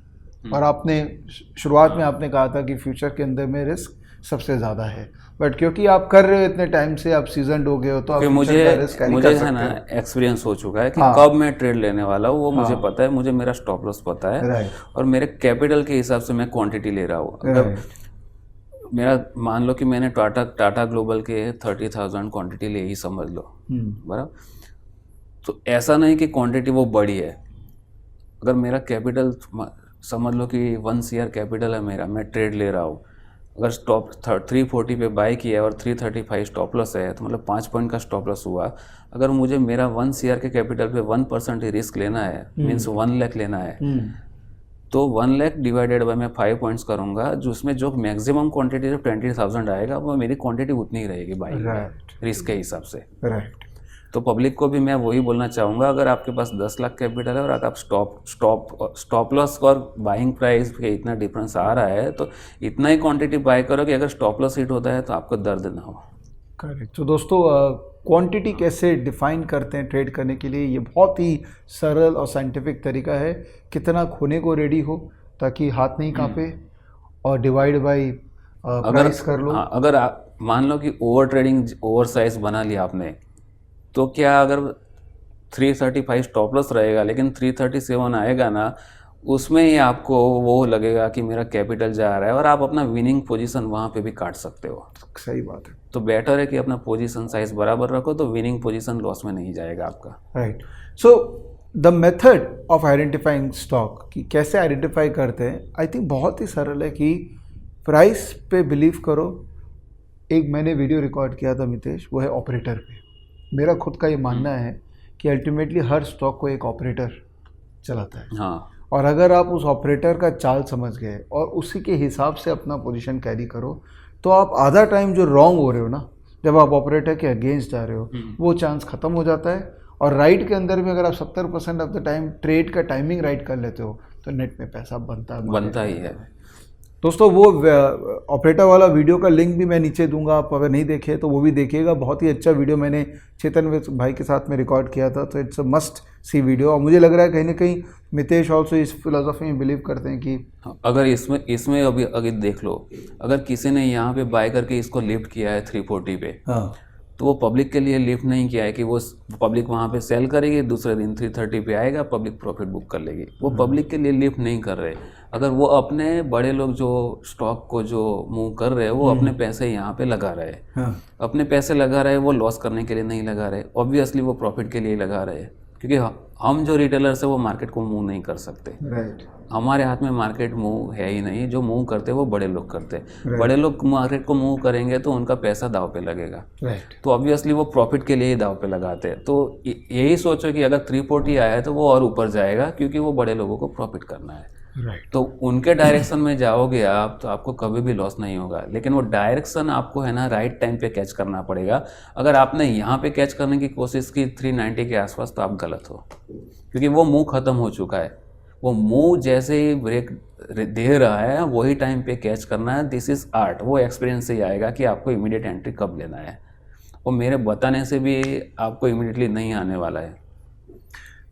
और आपने शुरुआत में आपने कहा था कि फ्यूचर के अंदर में रिस्क सबसे ज़्यादा है, बट क्योंकि आप कर रहे हो इतने टाइम से, आप सीजन हो गए हो, तो आप मुझे है ना एक्सपीरियंस हो चुका है कि कब मैं ट्रेड लेने वाला हूँ वो मुझे पता है। मुझे मेरा स्टॉप लॉस पता है और मेरे कैपिटल के हिसाब से मैं क्वांटिटी ले रहा हूँ। अगर मेरा मान लो कि मैंने टाटा ग्लोबल के 30,000 क्वांटिटी ले ही समझ लो, बराबर, तो ऐसा नहीं कि क्वांटिटी वो बड़ी है। अगर मेरा कैपिटल समझ लो कि 1 CR कैपिटल है मेरा, मैं ट्रेड ले रहा हूँ, अगर स्टॉप 340 पे बाई किया और 335 स्टॉप लॉस है तो मतलब 5 पॉइंट का स्टॉप लॉस हुआ। अगर मुझे मेरा 1 CR के कैपिटल पे 1% ही रिस्क लेना है, मीन्स 1 लाख लेना है, तो 1 लाख डिवाइडेड बाय मैं 5 पॉइंट्स करूँगा, जिसमें जो मैक्सिमम क्वांटिटी जो 20,000 आएगा वो मेरी क्वांटिटी उतनी ही रहेगी बाई रिस्क के हिसाब से। राइट। तो पब्लिक को भी मैं वही बोलना चाहूँगा, अगर आपके पास 10 लाख कैपिटल है और अगर आप स्टॉप लॉस और बाइंग प्राइस के इतना डिफरेंस आ रहा है तो इतना ही क्वांटिटी बाय करो कि अगर स्टॉप लॉस हिट होता है तो आपको दर्द ना हो। करेक्ट। तो दोस्तों क्वांटिटी कैसे डिफाइन करते हैं ट्रेड करने के लिए, ये बहुत ही सरल और साइंटिफिक तरीका है। कितना खोने को रेडी हो ताकि हाथ नहीं कांपे, और डिवाइड बाय प्राइस कर लो। हाँ, अगर आप मान लो कि ओवर ट्रेडिंग ओवर साइज बना लिया आपने, तो क्या अगर 335 स्टॉप लॉस रहेगा लेकिन 337 आएगा ना, उसमें ही आपको वो लगेगा कि मेरा कैपिटल जा रहा है और आप अपना विनिंग पोजीशन वहाँ पे भी काट सकते हो। सही बात है। तो बेटर है कि अपना पोजीशन साइज बराबर रखो, तो विनिंग पोजीशन लॉस में नहीं जाएगा आपका। Right. So the method of identifying stock, कि कैसे आइडेंटिफाई करते हैं, आई थिंक बहुत ही सरल है कि प्राइस पे बिलीव करो। एक मैंने वीडियो रिकॉर्ड किया था मितेश, वो है ऑपरेटर पे। मेरा खुद का ये मानना है कि अल्टीमेटली हर स्टॉक को एक ऑपरेटर चलाता है। हाँ, और अगर आप उस ऑपरेटर का चाल समझ गए और उसी के हिसाब से अपना पोजीशन कैरी करो, तो आप आधा टाइम जो रॉन्ग हो रहे हो ना, जब आप ऑपरेटर के अगेंस्ट जा रहे हो, वो चांस ख़त्म हो जाता है। और राइट के अंदर भी अगर आप 70% ऑफ द टाइम ट्रेड का टाइमिंग राइट कर लेते हो तो नेट में पैसा बनता ही है। दोस्तों वो ऑपरेटर वाला वीडियो का लिंक भी मैं नीचे दूंगा, आप अगर नहीं देखे तो वो भी देखिएगा। बहुत ही अच्छा वीडियो मैंने चेतन भाई के साथ में रिकॉर्ड किया था, तो it's a must see video. और मुझे लग रहा है कहीं ना कहीं मितेश ऑल्सो इस फिलोसफी में बिलीव करते हैं कि अगर इसमें अभी देख लो, अगर किसी ने यहाँ पे बाय करके इसको लिफ्ट किया है 340 पे, हाँ, तो वो पब्लिक के लिए लिफ्ट नहीं किया है कि वो पब्लिक वहाँ पे सेल करेगी, दूसरे दिन 330 पे आएगा, पब्लिक प्रॉफिट बुक कर लेगी। वो पब्लिक के लिए लिफ्ट नहीं कर रहे। अगर वो अपने बड़े लोग जो स्टॉक को जो मूव कर रहे हैं, वो अपने पैसे यहाँ पे लगा रहे हैं। हाँ, अपने पैसे लगा रहे हैं, वो लॉस करने के लिए नहीं लगा रहे, ऑब्वियसली वो प्रॉफिट के लिए लगा रहे हैं। क्योंकि हम जो रिटेलर्स है वो मार्केट को मूव नहीं कर सकते। राइट, हमारे हाथ में मार्केट मूव है ही नहीं, जो मूव करते हैं वो बड़े लोग करते हैं। बड़े लोग मार्केट को मूव करेंगे तो उनका पैसा दाव पे लगेगा, राइट, तो ऑब्वियसली वो प्रॉफिट के लिए ही दाव पे लगाते हैं। तो यही सोचो कि अगर 340 आया है तो वो और ऊपर जाएगा, क्योंकि वो बड़े लोगों को प्रॉफिट करना है। राइट, तो उनके डायरेक्शन में जाओगे आप तो आपको कभी भी लॉस नहीं होगा। लेकिन वो डायरेक्शन आपको है ना राइट टाइम पे कैच करना पड़ेगा। अगर आपने यहाँ पे कैच करने की कोशिश की 390 के आसपास, तो आप गलत हो, क्योंकि वो मूव ख़त्म हो चुका है। वो मूव जैसे ही ब्रेक दे रहा है वही टाइम पे कैच करना है। This is art. वो एक्सपीरियंस से ही आएगा कि आपको इमीडिएट एंट्री कब लेना है। वो मेरे बताने से भी आपको इमीडिएटली नहीं आने वाला है।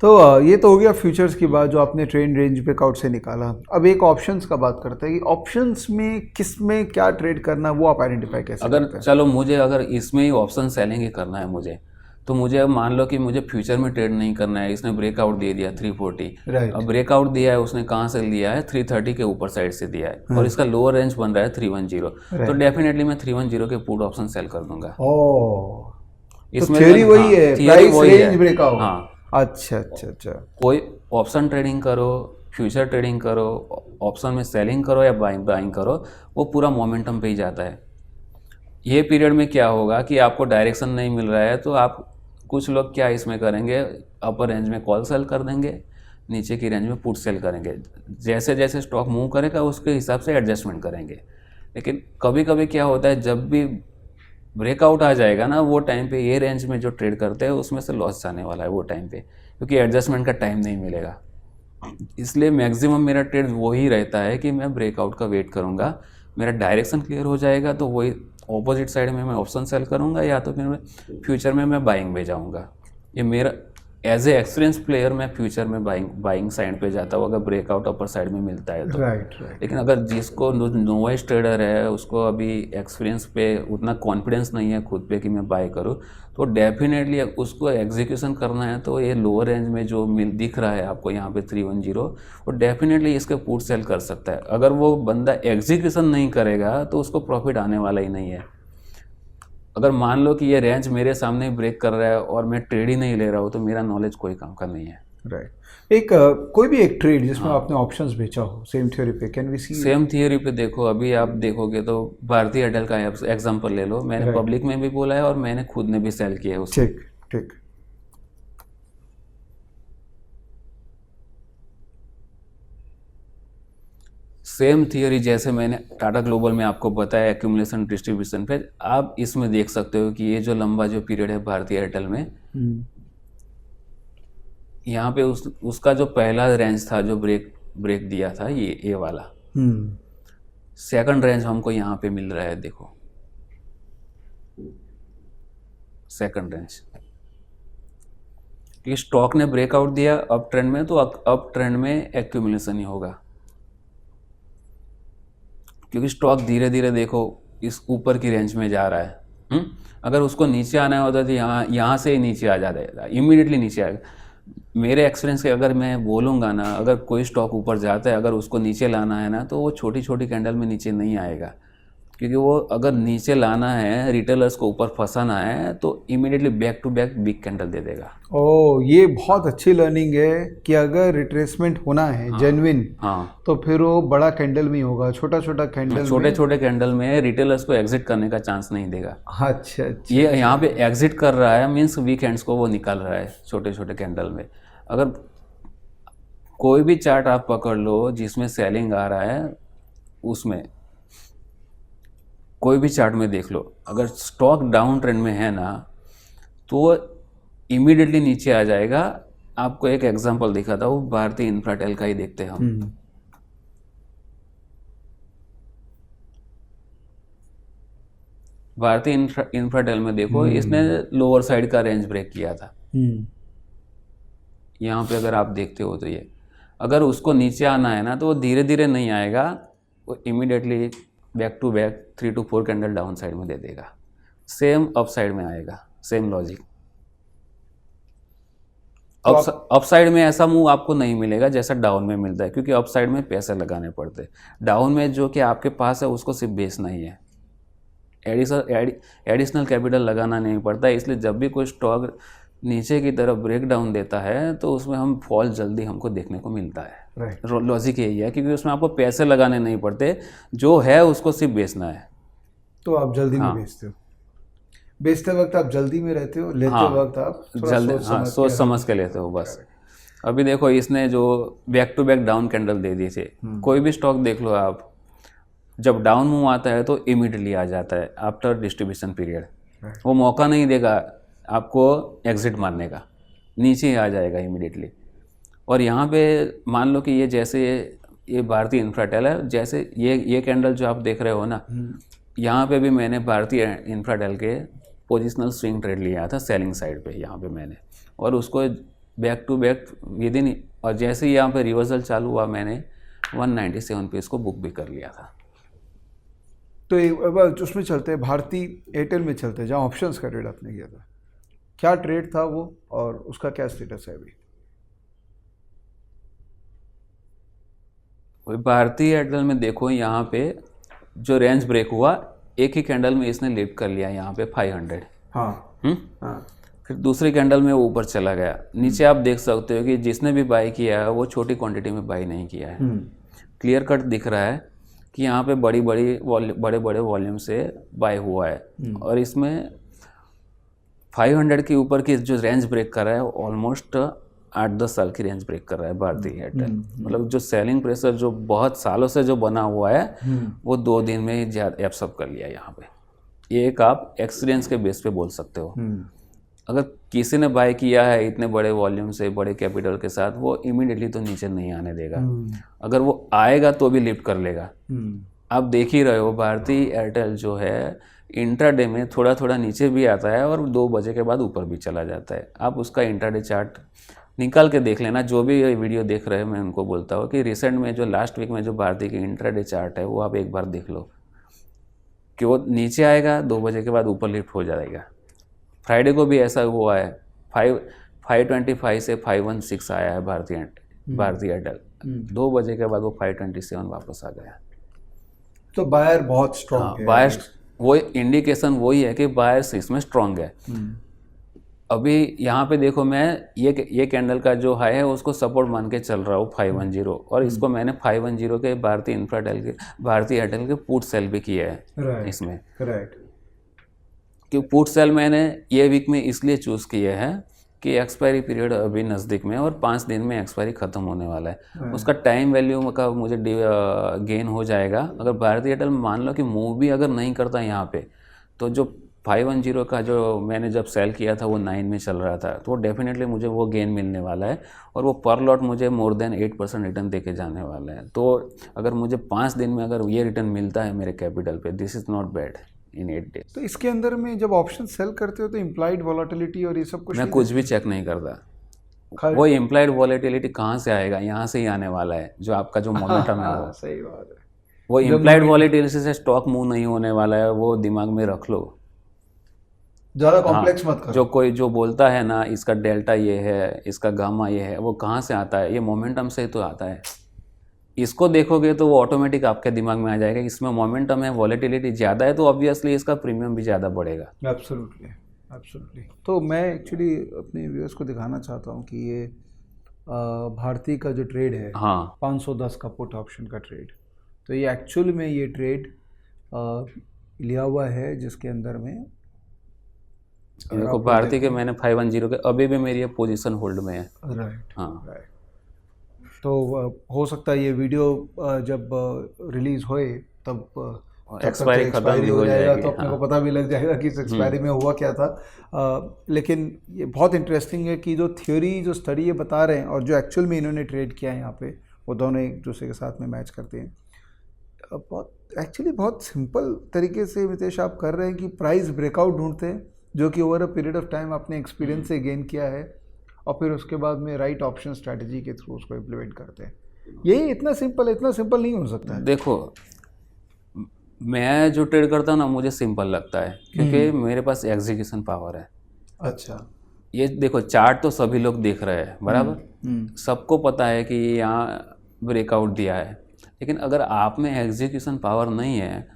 तो ये तो हो गया फ्यूचर्स की बात, जो आपने ट्रेंड रेंज ब्रेकआउट से निकाला। अब एक ऑप्शंस का बात करते हैं कि ऑप्शंस में किस में क्या ट्रेड करना, वो आप आइडेंटिफाई कैसे करते हैं? चलो मुझे अगर इसमें ही ऑप्शन सेलिंग ही करना है मुझे, तो मुझे अब मान लो कि मुझे फ्यूचर में ट्रेड नहीं करना है। इसने ब्रेकआउट दे दिया 340, राइट, अब ब्रेकआउट दिया है उसने कहाँ से लिया है, 330 के ऊपर साइड से दिया है, और इसका लोअर रेंज बन रहा है 310, तो डेफिनेटली मैं 310 के पुट ऑप्शन सेल कर दूंगा। इसमें थ्योरी वही है, प्राइस रेंज ब्रेकआउट। हाँ, अच्छा अच्छा अच्छा। कोई ऑप्शन ट्रेडिंग करो, फ्यूचर ट्रेडिंग करो, ऑप्शन में सेलिंग करो या बाइंग करो, वो पूरा मोमेंटम पे ही जाता है। ये पीरियड में क्या होगा कि आपको डायरेक्शन नहीं मिल रहा है, तो आप कुछ लोग क्या इसमें करेंगे, अपर रेंज में कॉल सेल कर देंगे, नीचे की रेंज में पुट सेल करेंगे। जैसे जैसे स्टॉक मूव करेगा उसके हिसाब से एडजस्टमेंट करेंगे। लेकिन कभी कभी क्या होता है, जब भी ब्रेकआउट आ जाएगा ना, वो टाइम पे ये रेंज में जो ट्रेड करते हैं उसमें से लॉस जाने वाला है वो टाइम पे, क्योंकि एडजस्टमेंट का टाइम नहीं मिलेगा। इसलिए मैक्सिमम मेरा ट्रेड वही रहता है कि मैं ब्रेकआउट का वेट करूँगा, मेरा डायरेक्शन क्लियर हो जाएगा तो वही ऑपोजिट साइड में मैं ऑप्शन सेल करूँगा, या तो फिर मैं फ्यूचर में मैं बाइंग में जाऊँगा। ये मेरा एज ए एक्सपीरियंस प्लेयर मैं फ्यूचर में बाइंग साइड पे जाता हूँ अगर ब्रेकआउट अपर साइड में मिलता है तो। राइट। लेकिन अगर जिसको नोवाइस ट्रेडर है, उसको अभी एक्सपीरियंस पे उतना कॉन्फिडेंस नहीं है खुद पे कि मैं बाय करूँ, तो डेफिनेटली उसको एग्जीक्यूशन करना है। तो ये लोअर रेंज में जो दिख रहा है आपको यहाँ पे 310, वो डेफिनेटली इसके पुट सेल कर सकता है। अगर वो बंदा एग्जीक्यूशन नहीं करेगा तो उसको प्रॉफिट आने वाला ही नहीं है। अगर मान लो कि ये रेंज मेरे सामने ब्रेक कर रहा है और मैं ट्रेड ही नहीं ले रहा हूँ, तो मेरा नॉलेज कोई काम का नहीं है। राइट। एक कोई भी एक ट्रेड जिसमें आपने ऑप्शंस बेचा हो सेम थ्योरी पे, can we see? Same theory पे देखो, अभी आप देखोगे तो भारतीय एयरटेल का एग्जांपल ले लो। मैंने पब्लिक में भी बोला है और मैंने खुद ने भी सेल किया है उसको। ठीक ठीक। सेम थियरी जैसे मैंने टाटा ग्लोबल में आपको बताया एक्यूमुलेशन डिस्ट्रीब्यूशन पे, आप इसमें देख सकते हो कि ये जो लंबा जो पीरियड है भारतीय एयरटेल में, यहाँ पे उसका जो पहला रेंज था जो ब्रेक दिया था ये वाला, सेकंड रेंज हमको यहाँ पे मिल रहा है, देखो सेकंड रेंज, कि स्टॉक ने ब्रेकआउट दिया अप ट्रेंड में, तो अप ट्रेंड में एक्यूमुलेशन ही होगा, क्योंकि स्टॉक धीरे धीरे देखो इस ऊपर की रेंज में जा रहा है। अगर उसको नीचे आना होता तो यहाँ से ही नीचे आ जाता है, इमीडिएटली नीचे आएगा। मेरे एक्सपीरियंस के अगर मैं बोलूँगा ना, अगर कोई स्टॉक ऊपर जाता है, अगर उसको नीचे लाना है ना, तो वो छोटी छोटी कैंडल में नीचे नहीं आएगा, क्योंकि वो अगर नीचे लाना है, रिटेलर्स को ऊपर फंसाना है, तो immediately back to back big candle दे देगा। ओ, ये बहुत अच्छी लर्निंग है कि अगर रिट्रेसमेंट होना है जेन्युइन, तो फिर वो बड़ा कैंडल में होगा, छोटा छोटा कैंडल में रिटेलर्स को एग्जिट करने का चांस नहीं देगा। अच्छा, ये यहाँ पे एग्जिट कर रहा है, मीन्स वीकेंड्स को वो निकाल रहा है छोटे छोटे कैंडल में। अगर कोई भी चार्ट आप पकड़ लो जिसमें सेलिंग आ रहा है, उसमें कोई भी चार्ट में देख लो, अगर स्टॉक डाउन ट्रेंड में है ना, तो इमीडिएटली नीचे आ जाएगा। आपको एक एग्जांपल दिखाता हूँ, भारतीय इंफ्राटेल का ही देखते हैं हम। भारतीय इंफ्राटेल में देखो, इसने लोअर साइड का रेंज ब्रेक किया था। यहाँ पे अगर आप देखते हो तो ये, अगर उसको नीचे आना है ना, तो वो धीरे धीरे नहीं आएगा, वो immediately back to back 3 to 4 candle down side में दे देगा। सेम अप साइड में आएगा, सेम लॉजिक। अप साइड में ऐसा मूव आपको नहीं मिलेगा जैसा डाउन में मिलता है, क्योंकि अप साइड में पैसे लगाने पड़ते हैं। डाउन में जो कि आपके पास है उसको सिर्फ बेचना ही है, एडिशनल कैपिटल लगाना नहीं पड़ता। इसलिए जब भी कोई स्टॉक नीचे की तरफ ब्रेक डाउन देता है, तो उसमें हम फॉल जल्दी हमको देखने को मिलता है। लॉजिक यही है, क्योंकि उसमें आपको पैसे लगाने नहीं पड़ते, जो है उसको सिर्फ बेचना है। तो आप जल्दी में बेचते हो, बेचते वक्त आप जल्दी में रहते हो, लेते वक्त आप जल्दी सोच समझ के लेते हो बस। अभी देखो, इसने जो back to back down candle दे दी थी, कोई भी स्टॉक देख लो आप, जब डाउन मूव आता है तो इमीडिएटली आ जाता है आफ्टर डिस्ट्रीब्यूशन पीरियड। वो मौका नहीं देगा आपको एग्जिट मारने का, नीचे ही आ जाएगा इमीडिएटली। और यहाँ पे मान लो कि ये जैसे ये भारतीय इंफ्राटेल है, जैसे ये कैंडल जो आप देख रहे हो ना, यहाँ पे भी मैंने भारतीय इंफ्राटेल के पोजिशनल स्विंग ट्रेड लिया था सेलिंग साइड पे यहाँ पे मैंने, और उसको back to back within, और जैसे ही यहाँ पे रिवर्सल चालू हुआ, मैंने 197 पे इसको बुक भी कर लिया था। तो उसमें चलते हैं, भारतीय एयरटेल में चलते हैं, जहाँ ऑप्शंस का ट्रेड आपने किया था, क्या ट्रेड था वो और उसका क्या स्टेटस है अभी? भारतीय एयरटेल में देखो, यहाँ पे जो रेंज ब्रेक हुआ, एक ही कैंडल में इसने लिफ्ट कर लिया यहाँ पे 500। हाँ। फिर दूसरी कैंडल में वो ऊपर चला गया। नीचे आप देख सकते हो कि जिसने भी बाई किया है वो छोटी क्वांटिटी में बाई नहीं किया है। क्लियर कट दिख रहा है कि यहाँ पे बड़े बड़े वॉल्यूम से बाई हुआ है, और इसमें 500 के ऊपर की जो रेंज ब्रेक कर रहा है, ऑलमोस्ट 8-10 साल की रेंज ब्रेक कर रहा है भारतीय एयरटेल। मतलब जो सेलिंग प्रेशर जो बहुत सालों से जो बना हुआ है, वो 2 दिन में ही एब्सॉर्ब कर लिया यहाँ पे। ये एक आप एक्सपीरियंस के बेस पे बोल सकते हो। अगर किसी ने बाय किया है इतने बड़े वॉल्यूम से, बड़े कैपिटल के साथ, वो इमीडिएटली तो नीचे नहीं आने देगा। अगर वो आएगा तो भी लिफ्ट कर लेगा। आप देख ही रहे हो, भारतीय एयरटेल जो है इंट्राडे में थोड़ा थोड़ा नीचे भी आता है और 2 बजे के बाद ऊपर भी चला जाता है। आप उसका इंट्राडे चार्ट निकाल के देख लेना। जो भी वीडियो देख रहे हैं, मैं उनको बोलता हूँ कि रिसेंट में जो लास्ट वीक में जो भारतीय की इंट्राडे चार्ट है, वो आप एक बार देख लो कि वो नीचे आएगा, 2 बजे के बाद ऊपर लिफ्ट हो जाएगा। फ्राइडे को भी ऐसा हुआ है, 525 से 516 आया है भारतीय एयरटेल, 2 बजे के बाद वो 527 वापस आ गया। तो बायर बहुत स्ट्रॉन्ग है। बायर, वो इंडिकेशन वही है कि बायर्स इसमें स्ट्रॉन्ग है। अभी यहाँ पे देखो, मैं ये कैंडल का जो हाई है उसको सपोर्ट मान के चल रहा हूँ 510, और इसको मैंने 510 के भारतीय एयरटेल के पुट सेल भी किया है इसमें। राइट। कि पुट सेल मैंने ये वीक में इसलिए चूज़ किए हैं कि एक्सपायरी पीरियड अभी नज़दीक में है और 5 दिन में एक्सपायरी ख़त्म होने वाला है, उसका टाइम वैल्यू का मुझे गेन हो जाएगा। अगर भारतीय एयरटेल मान लो कि मूव भी अगर नहीं करता यहाँ पे, तो जो 510 का जो मैंने जब सेल किया था वो 9 में चल रहा था, तो डेफिनेटली मुझे वो गेन मिलने वाला है और वो पर लॉट मुझे मोर देन 8% रिटर्न देके जाने वाला है। तो अगर मुझे 5 दिन में अगर ये रिटर्न मिलता है मेरे कैपिटल पे, this is not bad in 8 days. तो इसके अंदर में जब ऑप्शन सेल करते हो तो इम्प्लाइड वॉलेटिलिटी और ये सब कुछ मैं कुछ भी चेक नहीं करता। वो इम्प्लाइड वॉलेटिलिटी कहाँ से आएगा, यहाँ से ही आने वाला है, जो आपका जो मोमेंटम है वो। सही बात है। वो इम्प्लाइड वॉलेटिलिटी से स्टॉक मूव नहीं होने वाला है, वो दिमाग में रख लो। ज़्यादा कॉम्प्लेक्स मत करो। जो कोई जो बोलता है ना इसका डेल्टा ये है, इसका गामा ये है, वो कहाँ से आता है? ये मोमेंटम से ही तो आता है। इसको देखोगे तो वो ऑटोमेटिक आपके दिमाग में आ जाएगा, इसमें मोमेंटम है, वॉलेटिलिटी ज़्यादा है, तो ऑब्वियसली इसका प्रीमियम भी ज़्यादा बढ़ेगा। Absolutely, absolutely. तो मैं एक्चुअली अपने व्यूअर्स को दिखाना चाहता हूँ कि ये भारती का जो ट्रेड है, हाँ 510 का पुट ऑप्शन का ट्रेड, तो ये एक्चुअल में ये ट्रेड लिया हुआ है जिसके अंदर में देखो भारती के मैंने 510 के अभी भी मेरी ये पोजीशन होल्ड में है। राइट, हाँ राइट। तो हो सकता है ये वीडियो जब रिलीज होए तब एक्सपायरी खत्म भी हो हो जाएगा, जाएगी। तो अपने हाँ। को पता भी लग जाएगा कि इस एक्सपायरी में हुआ क्या था। लेकिन ये बहुत इंटरेस्टिंग है कि जो थ्योरी जो स्टडी ये बता रहे हैं और जो एक्चुअल में इन्होंने ट्रेड किया है यहाँ पे, वो दोनों एक दूसरे के साथ में मैच करते हैं। बहुत एक्चुअली बहुत सिंपल तरीके से मितेश आप कर रहे हैं कि प्राइस ब्रेकआउट ढूंढते हैं, जो कि over a period of time आपने एक्सपीरियंस से गेन किया है, और फिर उसके बाद में राइट ऑप्शन स्ट्रैटेजी के थ्रू उसको इम्प्लीमेंट करते हैं। यही इतना सिंपल नहीं हो सकता है। देखो मैं जो ट्रेड करता हूँ ना, मुझे सिंपल लगता है क्योंकि मेरे पास एग्जीक्यूशन पावर है। अच्छा, ये देखो चार्ट तो सभी लोग देख रहे हैं बराबर, सबको पता है कि यहाँ ब्रेकआउट दिया है, लेकिन अगर आप में एग्जीक्यूशन पावर नहीं है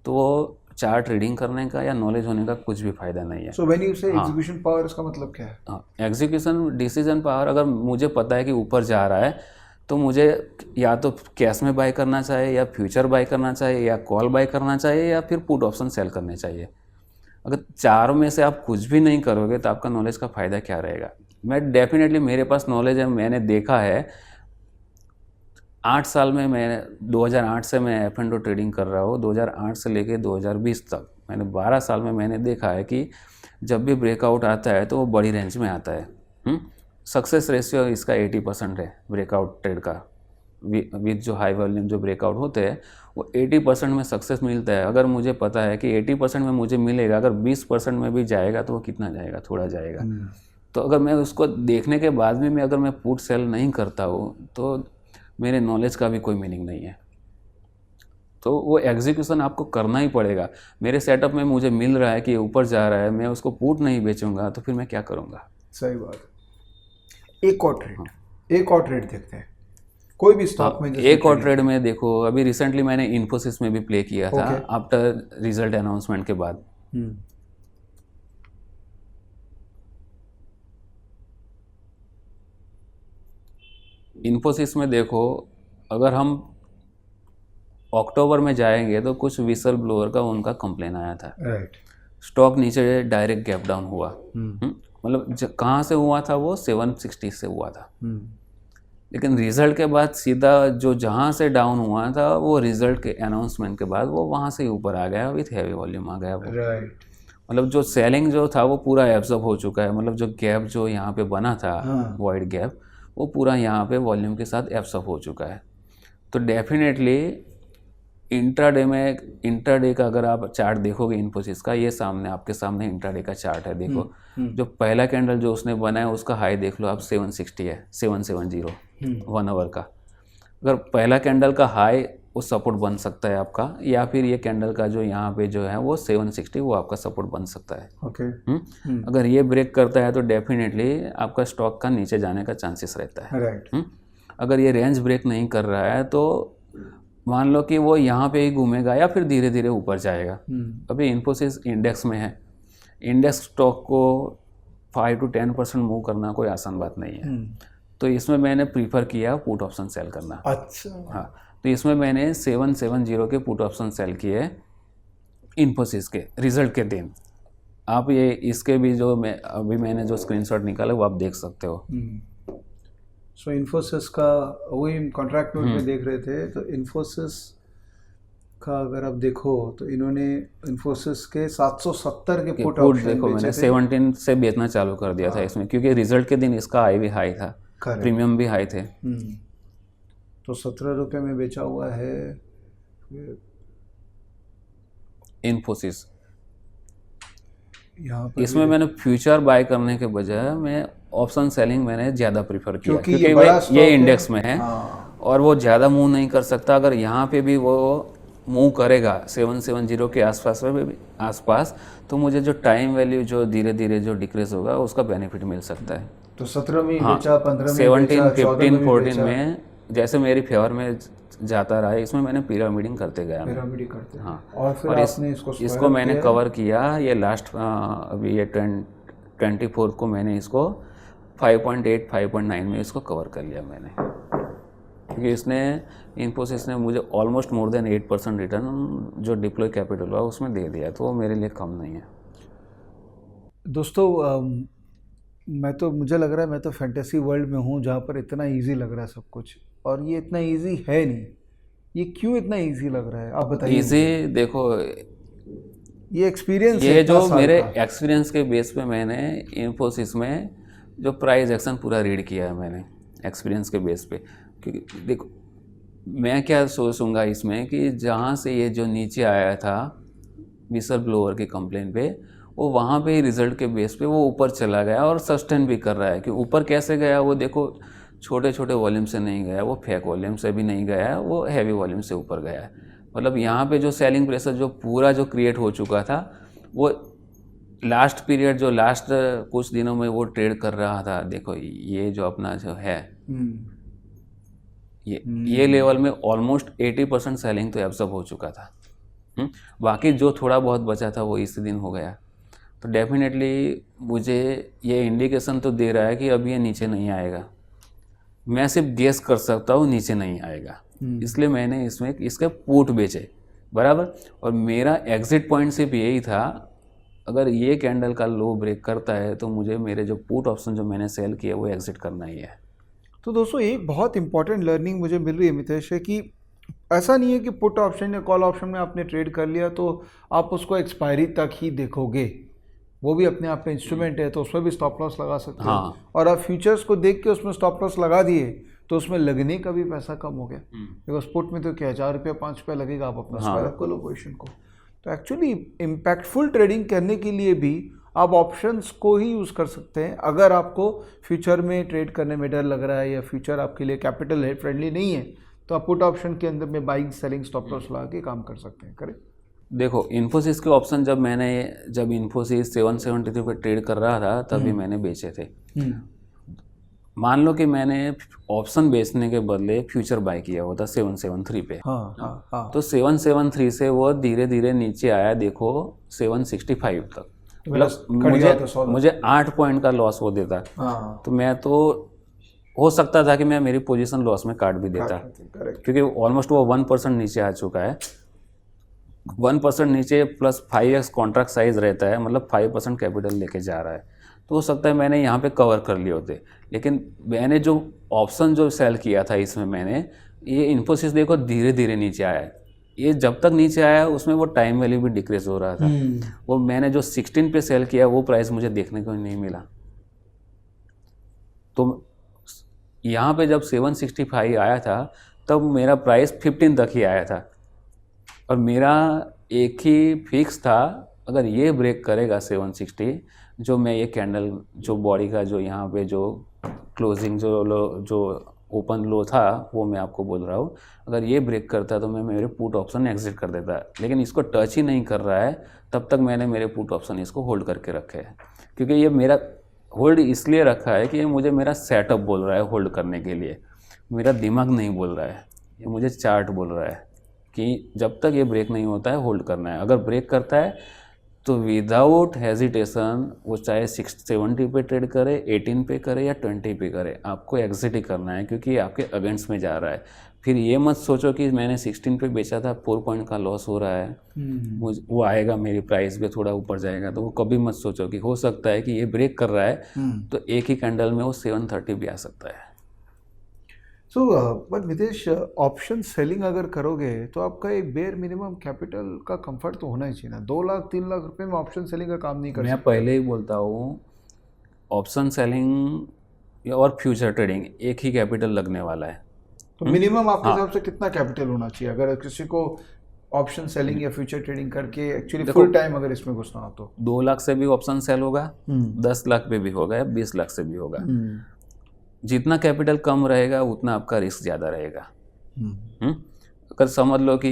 तो चार्ट रीडिंग करने का या नॉलेज होने का कुछ भी फायदा नहीं है। सो व्हेन यू से एग्जीक्यूशन पावर, इसका मतलब क्या है? हाँ, एग्जीक्यूशन डिसीजन पावर, अगर मुझे पता है कि ऊपर जा रहा है तो मुझे या तो कैश में बाय करना चाहिए, या फ्यूचर बाय करना चाहिए, या कॉल बाय करना चाहिए, या फिर पुट ऑप्शन सेल करने चाहिए। अगर चारों में से आप कुछ भी नहीं करोगे तो आपका नॉलेज का फ़ायदा क्या रहेगा? मैं डेफिनेटली मेरे पास नॉलेज है, मैंने देखा है 8 साल में, मैं 2008 से मैं F&O ट्रेडिंग कर रहा हूँ, 2008 से लेके 2020 तक मैंने 12 साल में मैंने देखा है कि जब भी ब्रेकआउट आता है तो वो बड़ी रेंज में आता है। सक्सेस रेशियो इसका 80% है ब्रेकआउट ट्रेड का, विद जो हाई वॉल्यूम जो ब्रेकआउट होते हैं वो 80% में सक्सेस मिलता है। अगर मुझे पता है कि 80% में मुझे मिलेगा, अगर 20% में भी जाएगा तो वो कितना जाएगा? थोड़ा जाएगा। तो अगर मैं उसको देखने के बाद भी अगर मैं पुट सेल नहीं करता हूँ तो मेरे नॉलेज का भी कोई मीनिंग नहीं है। तो वो एग्जीक्यूशन आपको करना ही पड़ेगा। मेरे सेटअप में मुझे मिल रहा है कि ऊपर जा रहा है, मैं उसको पुट नहीं बेचूंगा तो फिर मैं क्या करूँगा? सही बात है। एक और ट्रेड देखते हैं, कोई भी स्टॉक में। एक और ट्रेड में देखो, अभी रिसेंटली मैंने इन्फोसिस में भी प्ले किया था आफ्टर रिजल्ट अनाउंसमेंट के बाद। इन्फोसिस में देखो, अगर हम अक्टूबर में जाएंगे तो कुछ विसल ब्लोअर का उनका कंप्लेन आया था। स्टॉक नीचे डायरेक्ट गैप डाउन हुआ। मतलब कहाँ से हुआ था? वो 760 से हुआ था। लेकिन रिजल्ट के बाद सीधा जो जहाँ से डाउन हुआ था वो रिजल्ट के अनाउंसमेंट के बाद वो वहाँ से ऊपर आ गया, विथ हैवी वॉल्यूम आ गया वो। मतलब जो सेलिंग जो था वो पूरा एब्जॉर्ब हो चुका है। मतलब जो गैप जो यहाँ पे बना था, वाइड गैप, वो पूरा यहाँ पे वॉल्यूम के साथ एब्जॉर्ब हो चुका है। तो डेफिनेटली इंट्राडे का अगर आप चार्ट देखोगे इन्फोसिस का, ये सामने आपके सामने इंट्राडे का चार्ट है। देखो जो पहला कैंडल जो उसने बनाया उसका हाई देख लो आप, 760 है, 770 1 आवर का। अगर पहला कैंडल का हाई वो सपोर्ट बन सकता है आपका, या फिर ये कैंडल का जो यहाँ पे जो है वो 760 वो आपका सपोर्ट बन सकता है। अगर ये ब्रेक करता है तो डेफिनेटली आपका स्टॉक का नीचे जाने का चांसेस रहता है। अगर ये रेंज ब्रेक नहीं कर रहा है तो मान लो कि वो यहाँ पे ही घूमेगा या फिर धीरे धीरे ऊपर जाएगा। अभी इन्फोसिस इंडेक्स में है, इंडेक्स स्टॉक को 5 to 10% मूव करना कोई आसान बात नहीं है। तो इसमें मैंने प्रीफर किया पुट ऑप्शन सेल करना। अच्छा। हाँ, तो इसमें मैंने 770 के पुट ऑप्शन सेल किए इन्फोसिस के रिजल्ट के दिन। आप ये इसके भी जो मैंने जो स्क्रीनशॉट निकाला वो आप देख सकते हो। सो इन्फोसिस का वही कॉन्ट्रैक्ट नोट में देख रहे थे, तो इन्फोसिस का अगर आप देखो तो इन्होंने इन्फोसिस के 770 के पुट ऑप्शन देखो मैंने 17 से बेचना चालू कर दिया था इसमें, क्योंकि रिजल्ट के दिन इसका आई भी हाई था, प्रीमियम भी हाई थे। तो 17 रुपये में बेचा हुआ है इन्फोसिस। यहाँ पर इसमें मैंने फ्यूचर बाय करने के बजाय मैं ऑप्शन सेलिंग मैंने ज़्यादा प्रीफर किया, क्योंकि ये इंडेक्स में है और वो ज़्यादा मूव नहीं कर सकता। अगर यहाँ पे भी वो मूव करेगा 770 के आसपास तो मुझे जो टाइम वैल्यू जो धीरे धीरे जो डिक्रीज होगा उसका बेनिफिट मिल सकता है। तो 17 में बेचा, 15 में 17, 15, 14 में जैसे मेरी फेवर में जाता रहा है, इसमें मैंने पिरामिडिंग करते गया। पिरामिडिंग करते, हाँ। और फिर आपने इसको मैंने कवर किया। ये लास्ट अभी ये 24 को मैंने इसको 5.8, 5.9 में इसको कवर कर लिया मैंने, क्योंकि इसने इन्फोसिस ने मुझे ऑलमोस्ट मोर देन 8% रिटर्न जो डिप्लॉय कैपिटल हुआ उसमें दे दिया, तो वो मेरे लिए कम नहीं है। दोस्तों मुझे लग रहा है मैं तो फैंटेसी वर्ल्ड में हूँ जहाँ पर इतना इजी लग रहा है सब कुछ, और ये इतना इजी है नहीं। ये क्यों इतना इजी लग रहा है, आप बताइए। इजी देखो, ये एक्सपीरियंस, ये जो मेरे एक्सपीरियंस के बेस पे मैंने इन्फोसिस में जो प्राइस एक्शन पूरा रीड किया है मैंने एक्सपीरियंस के बेस पे। क्योंकि देखो मैं क्या सोचूंगा इसमें कि जहाँ से ये जो नीचे आया था विसल ब्लोअर की कंप्लेन पे, वो वहाँ पे ही रिजल्ट के बेस पे वो ऊपर चला गया और सस्टेन भी कर रहा है। कि ऊपर कैसे गया वो देखो, छोटे छोटे वॉल्यूम से नहीं गया, वो फेक वॉल्यूम से भी नहीं गया, वो हैवी वॉल्यूम से ऊपर गया है। मतलब यहाँ पे जो सेलिंग प्रेशर जो पूरा जो क्रिएट हो चुका था, वो लास्ट पीरियड जो लास्ट कुछ दिनों में वो ट्रेड कर रहा था। देखो ये जो अपना जो है ये लेवल में ऑलमोस्ट 80% सेलिंग तो एब्जॉर्ब हो चुका था। बाकी जो थोड़ा बहुत बचा था वो इसी दिन हो गया। तो डेफिनेटली मुझे ये इंडिकेशन तो दे रहा है कि अब ये नीचे नहीं आएगा। मैं सिर्फ गेस कर सकता हूँ नीचे नहीं आएगा, इसलिए मैंने इसमें इसके पुट बेचे बराबर। और मेरा एग्जिट पॉइंट सिर्फ यही था, अगर ये कैंडल का लो ब्रेक करता है तो मुझे मेरे जो पुट ऑप्शन जो मैंने सेल किया वो एग्जिट करना ही है। तो दोस्तों एक बहुत इंपॉर्टेंट लर्निंग मुझे मिल रही है मितेश है कि ऐसा नहीं है कि पुट ऑप्शन या कॉल ऑप्शन में आपने ट्रेड कर लिया तो आप उसको एक्सपायरी तक ही देखोगे। वो भी अपने आप में इंस्ट्रूमेंट है, तो उसमें भी स्टॉप लॉस लगा सकते हैं। हाँ। और आप फ्यूचर्स को देख के उसमें स्टॉप लॉस लगा दिए तो उसमें लगने का भी पैसा कम हो गया। बिकॉज पुट में तो क्या 4 रुपया 5 रुपया लगेगा, आप अपना स्क्वायर अप कर लो पोजिशन को। तो एक्चुअली इम्पैक्टफुल ट्रेडिंग करने के लिए भी आप ऑप्शंस को ही यूज़ कर सकते हैं। अगर आपको फ्यूचर में ट्रेड करने में डर लग रहा है या फ्यूचर आपके लिए कैपिटल है फ्रेंडली नहीं है, तो आप पुट ऑप्शन के अंदर में बाइंग सेलिंग स्टॉप लॉस लगा के काम कर सकते हैं। करेक्ट। देखो इन्फोसिस के ऑप्शन जब इन्फोसिस 773 पे ट्रेड कर रहा था तभी मैंने बेचे थे। मान लो कि मैंने ऑप्शन बेचने के बदले फ्यूचर बाय किया होता 773 पे। हाँ। तो 773 से वो धीरे धीरे नीचे आया, देखो 765 तक। मतलब मुझे 8 पॉइंट का लॉस वो देता। तो मैं तो हो सकता था कि मैं मेरी पोजीशन लॉस में काट भी देता, क्योंकि ऑलमोस्ट वो 1% नीचे आ चुका है। 1% नीचे प्लस 5x कॉन्ट्रैक्ट साइज रहता है, मतलब 5% कैपिटल लेके जा रहा है। तो हो सकता है मैंने यहाँ पे कवर कर लिए होते। लेकिन मैंने जो ऑप्शन जो सेल किया था इसमें मैंने, ये इन्फोसिस देखो धीरे धीरे नीचे आया है। ये जब तक नीचे आया उसमें वो टाइम वैल्यू भी डिक्रीज हो रहा था। वो मैंने जो 16 पे सेल किया वो प्राइस मुझे देखने को नहीं मिला। तो यहाँ पे जब 765 आया था तब मेरा प्राइस 15 तक ही आया था, और मेरा एक ही फिक्स था, अगर ये ब्रेक करेगा 760, जो मैं ये कैंडल जो बॉडी का जो यहाँ पे जो क्लोजिंग जो ओपन लो था वो मैं आपको बोल रहा हूँ, अगर ये ब्रेक करता तो मैं मेरे पुट ऑप्शन एग्जिट कर देता। लेकिन इसको टच ही नहीं कर रहा है, तब तक मैंने मेरे पुट ऑप्शन इसको होल्ड करके रखे हैं। क्योंकि ये मेरा होल्ड इसलिए रखा है कि ये मुझे मेरा सेटअप बोल रहा है होल्ड करने के लिए, मेरा दिमाग नहीं बोल रहा है, ये मुझे चार्ट बोल रहा है कि जब तक ये ब्रेक नहीं होता है होल्ड करना है। अगर ब्रेक करता है तो विदाउट हेजिटेशन वो चाहे 70 पे ट्रेड करे, 18 पे करे या 20 पे करे, आपको एग्जिट ही करना है, क्योंकि आपके अगेंस्ट में जा रहा है। फिर ये मत सोचो कि मैंने 16 पे बेचा था, 4 पॉइंट का लॉस हो रहा है, मुझे वो आएगा मेरी प्राइस पे थोड़ा ऊपर जाएगा, तो वो कभी मत सोचो कि हो सकता है कि ये ब्रेक कर रहा है तो एक ही कैंडल में वो 730 भी आ सकता है। So but Mitesh, option selling अगर करोगे तो आपका एक बेयर मिनिमम कैपिटल का कंफर्ट तो होना ही चाहिए ना। 2 लाख 3 लाख रुपए में ऑप्शन सेलिंग का काम नहीं कर मैं सकते। पहले ही बोलता हूँ, ऑप्शन सेलिंग और फ्यूचर ट्रेडिंग एक ही कैपिटल लगने वाला है। तो मिनिमम आपके हिसाब से कितना कैपिटल होना चाहिए अगर किसी को ऑप्शन सेलिंग या फ्यूचर ट्रेडिंग करके एक्चुअली फुल टाइम अगर इसमें घुसना हो तो? 2 लाख से भी ऑप्शन सेल होगा, 10 लाख पे भी होगा या 20 लाख से भी होगा। जितना कैपिटल कम रहेगा उतना आपका रिस्क ज़्यादा रहेगा। अगर समझ लो कि